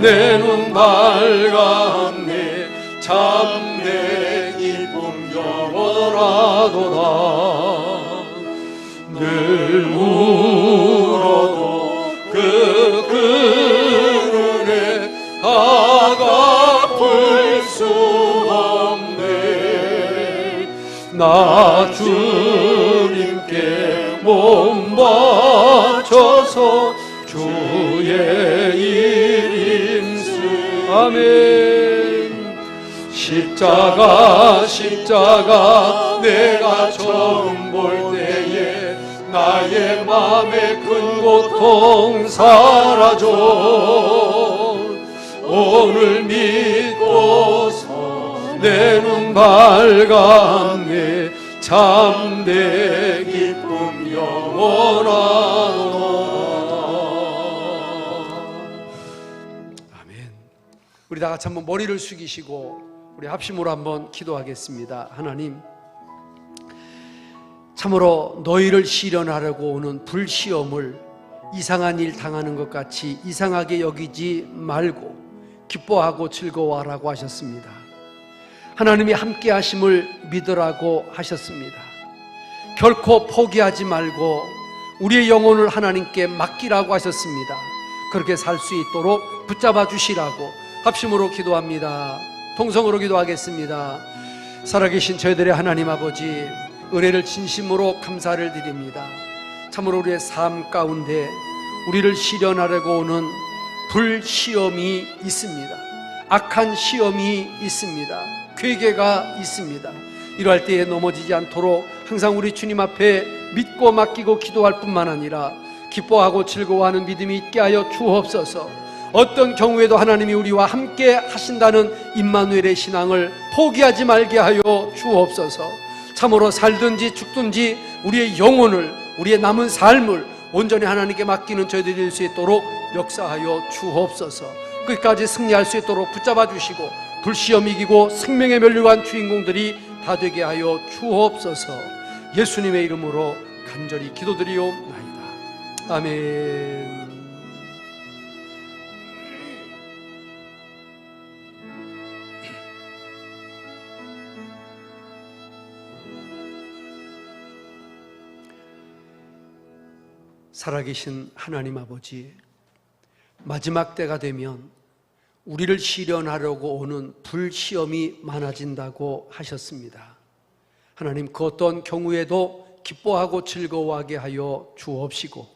내 눈 밝았네. 참 내 기쁨 영원하도다. 늘 울어도 그 은혜 다 갚을 수 없네. 나 주님께 몸 바쳐서 주의 일임수. 아멘. 십자가 내가 처음 볼 때에 나의 마음의 큰 고통 사라져. 오늘 믿고서 내 눈 밝았네. 참 내 기쁨 영원하도다. 아멘. 우리 다 같이 한번 머리를 숙이시고 우리 합심으로 한번 기도하겠습니다. 하나님, 참으로 너희를 시련하려고 오는 불시험을 이상한 일 당하는 것 같이 이상하게 여기지 말고 기뻐하고 즐거워하라고 하셨습니다. 하나님이 함께 하심을 믿으라고 하셨습니다. 결코 포기하지 말고 우리의 영혼을 하나님께 맡기라고 하셨습니다. 그렇게 살 수 있도록 붙잡아 주시라고 합심으로 기도합니다. 통성으로 기도하겠습니다. 살아계신 저희들의 하나님 아버지, 은혜를 진심으로 감사를 드립니다. 참으로 우리의 삶 가운데 우리를 시련하려고 오는 불시험이 있습니다. 악한 시험이 있습니다. 괴계가 있습니다. 이러할 때에 넘어지지 않도록 항상 우리 주님 앞에 믿고 맡기고 기도할 뿐만 아니라 기뻐하고 즐거워하는 믿음이 있게 하여 주옵소서. 어떤 경우에도 하나님이 우리와 함께 하신다는 임마누엘의 신앙을 포기하지 말게 하여 주옵소서. 참으로 살든지 죽든지 우리의 영혼을, 우리의 남은 삶을 온전히 하나님께 맡기는 저희들이 될 수 있도록 역사하여 주옵소서. 끝까지 승리할 수 있도록 붙잡아 주시고 불시험 이기고 생명의 멸류관 주인공들이 다 되게 하여 주옵소서. 예수님의 이름으로 간절히 기도드리옵나이다. 아멘. 살아계신 하나님 아버지, 마지막 때가 되면 우리를 시련하려고 오는 불시험이 많아진다고 하셨습니다. 하나님, 그 어떤 경우에도 기뻐하고 즐거워하게 하여 주옵시고,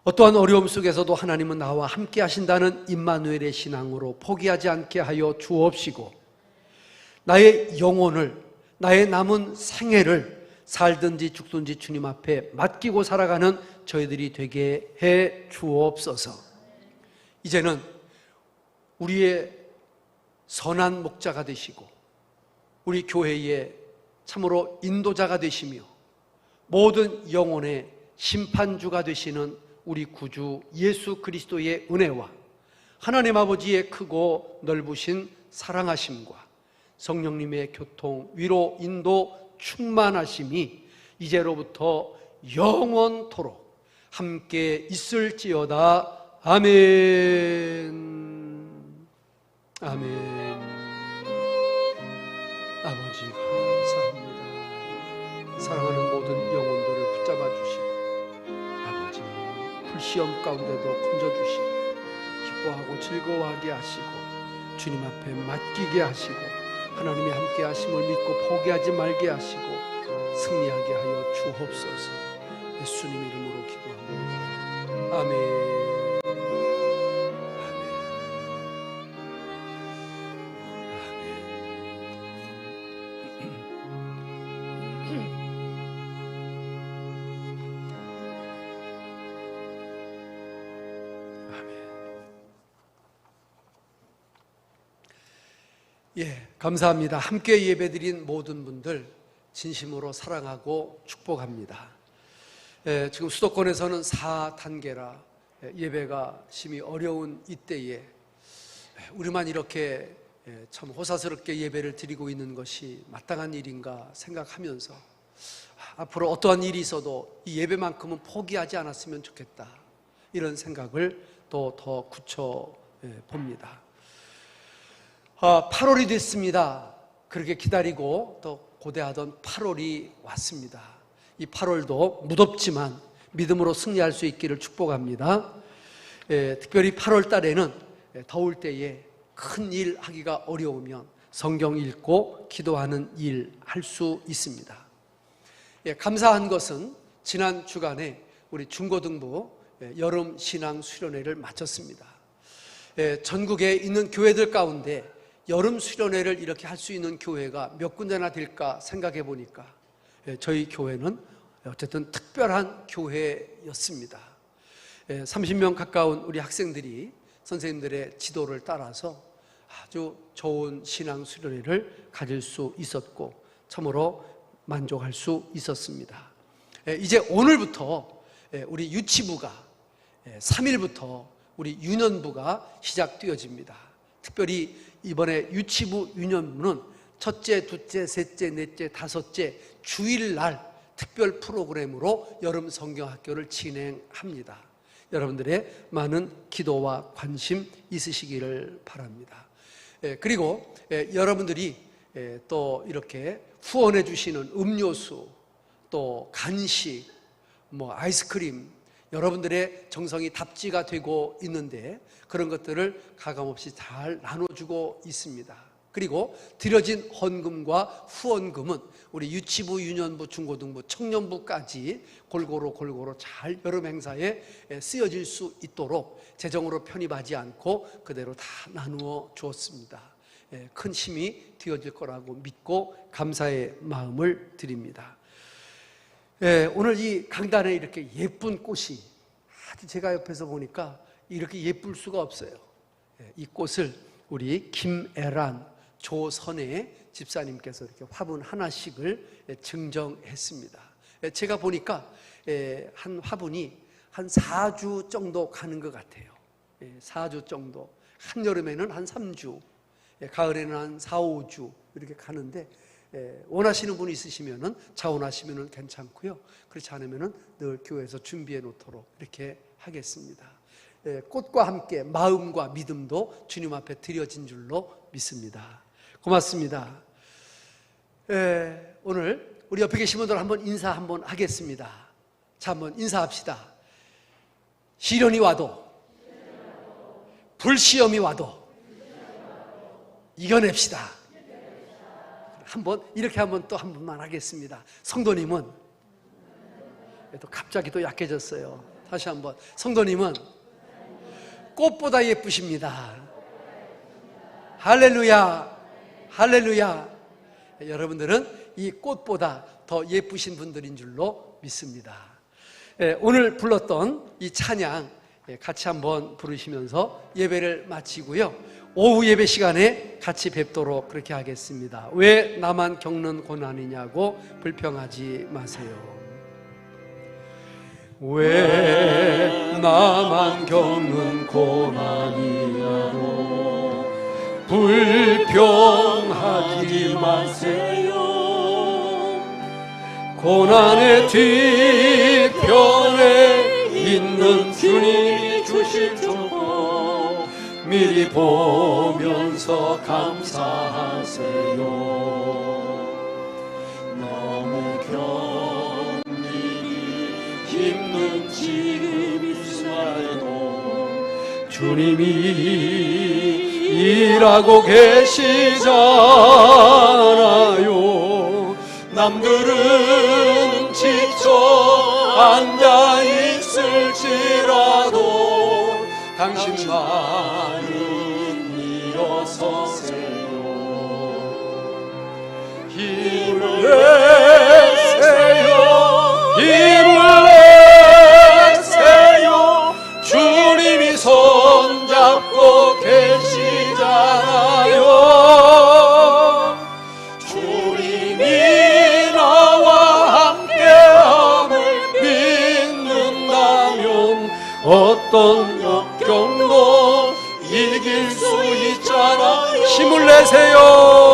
어떠한 어려움 속에서도 하나님은 나와 함께 하신다는 임마누엘의 신앙으로 포기하지 않게 하여 주옵시고, 나의 영혼을, 나의 남은 생애를 살든지 죽든지 주님 앞에 맡기고 살아가는 저희들이 되게 해 주옵소서. 이제는 우리의 선한 목자가 되시고 우리 교회의 참으로 인도자가 되시며 모든 영혼의 심판주가 되시는 우리 구주 예수 그리스도의 은혜와 하나님 아버지의 크고 넓으신 사랑하심과 성령님의 교통, 위로, 인도, 충만하심이 이제로부터 영원토록 함께 있을지어다. 아멘. 아멘. 아버지 감사합니다. 사랑하는 모든 영혼들을 붙잡아 주시고 아버지 불시험 가운데도 건져주시고 기뻐하고 즐거워하게 하시고 주님 앞에 맡기게 하시고 하나님의 함께 하심을 믿고 포기하지 말게 하시고 승리하게 하여 주옵소서. 예수님 이름으로 기도합니다. 아멘. 감사합니다. 함께 예배드린 모든 분들 진심으로 사랑하고 축복합니다. 지금 수도권에서는 4단계라 예배가 심히 어려운 이때에 우리만 이렇게 참 호사스럽게 예배를 드리고 있는 것이 마땅한 일인가 생각하면서 앞으로 어떠한 일이 있어도 이 예배만큼은 포기하지 않았으면 좋겠다, 이런 생각을 또 더 굳혀 봅니다. 8월이 됐습니다. 그렇게 기다리고 또 고대하던 8월이 왔습니다. 이 8월도 무덥지만 믿음으로 승리할 수 있기를 축복합니다. 특별히 8월 달에는 더울 때에 큰 일 하기가 어려우면 성경 읽고 기도하는 일 할 수 있습니다. 감사한 것은 지난 주간에 우리 중고등부 여름 신앙 수련회를 마쳤습니다. 전국에 있는 교회들 가운데 여름 수련회를 이렇게 할 수 있는 교회가 몇 군데나 될까 생각해 보니까 저희 교회는 어쨌든 특별한 교회였습니다. 30명 가까운 우리 학생들이 선생님들의 지도를 따라서 아주 좋은 신앙 수련회를 가질 수 있었고 참으로 만족할 수 있었습니다. 이제 오늘부터 우리 유치부가 3일부터 우리 유년부가 시작되어집니다. 특별히 이번에 유치부 유년부는 첫째, 둘째, 셋째, 넷째, 다섯째 주일날 특별 프로그램으로 여름 성경학교를 진행합니다. 여러분들의 많은 기도와 관심 있으시기를 바랍니다. 그리고 여러분들이 또 이렇게 후원해 주시는 음료수, 또 간식, 아이스크림, 여러분들의 정성이 답지가 되고 있는데 그런 것들을 가감없이 잘 나눠주고 있습니다. 그리고 드려진 헌금과 후원금은 우리 유치부, 유년부, 중고등부, 청년부까지 골고루 잘 여름 행사에 쓰여질 수 있도록 재정으로 편입하지 않고 그대로 다 나누어 주었습니다. 큰 힘이 되어질 거라고 믿고 감사의 마음을 드립니다. 오늘 이 강단에 이렇게 예쁜 꽃이 아주 제가 옆에서 보니까 이렇게 예쁠 수가 없어요. 이 꽃을 우리 김애란, 조선혜 집사님께서 이렇게 화분 하나씩을 증정했습니다. 제가 보니까 한 화분이 한 4주 정도 가는 것 같아요. 4주 정도. 한여름에는 한 3주, 가을에는 한 4, 5주 이렇게 가는데 원하시는 분이 있으시면은 자원하시면은 괜찮고요. 그렇지 않으면은 늘 교회에서 준비해 놓도록 이렇게 하겠습니다. 꽃과 함께 마음과 믿음도 주님 앞에 드려진 줄로 믿습니다. 고맙습니다. 오늘 우리 옆에 계신 분들 한번 인사 한번 하겠습니다. 자, 한번 인사합시다. 시련이 와도 불시험이 와도 이겨냅시다. 한번 이렇게 한번 또 한 번만 하겠습니다. 성도님은 또 갑자기 또 약해졌어요. 다시 한번. 성도님은 꽃보다 예쁘십니다. 할렐루야, 할렐루야. 여러분들은 이 꽃보다 더 예쁘신 분들인 줄로 믿습니다. 오늘 불렀던 이 찬양 같이 한번 부르시면서 예배를 마치고요. 오후 예배 시간에 같이 뵙도록 그렇게 하겠습니다. 왜 나만 겪는 고난이냐고 불평하지 마세요. 왜 나만 겪는 고난이냐고 불평하지 마세요. 고난의 뒤편에 있는 주님이 주실 축복 미리 보면서 감사하세요. 너무 견디기 힘든 지금 이 순간에도 주님이 일하고 계시잖아요. 남들은 지쳐 앉아 있을지라도 당신만은 일어서세요. 힘을 내세요. 힘을 내세요. 주님이 손잡고 계시잖아요. 주님이 나와 함께함을 믿는다면 어떤 역경도 이길 수 있잖아요. 힘을 내세요.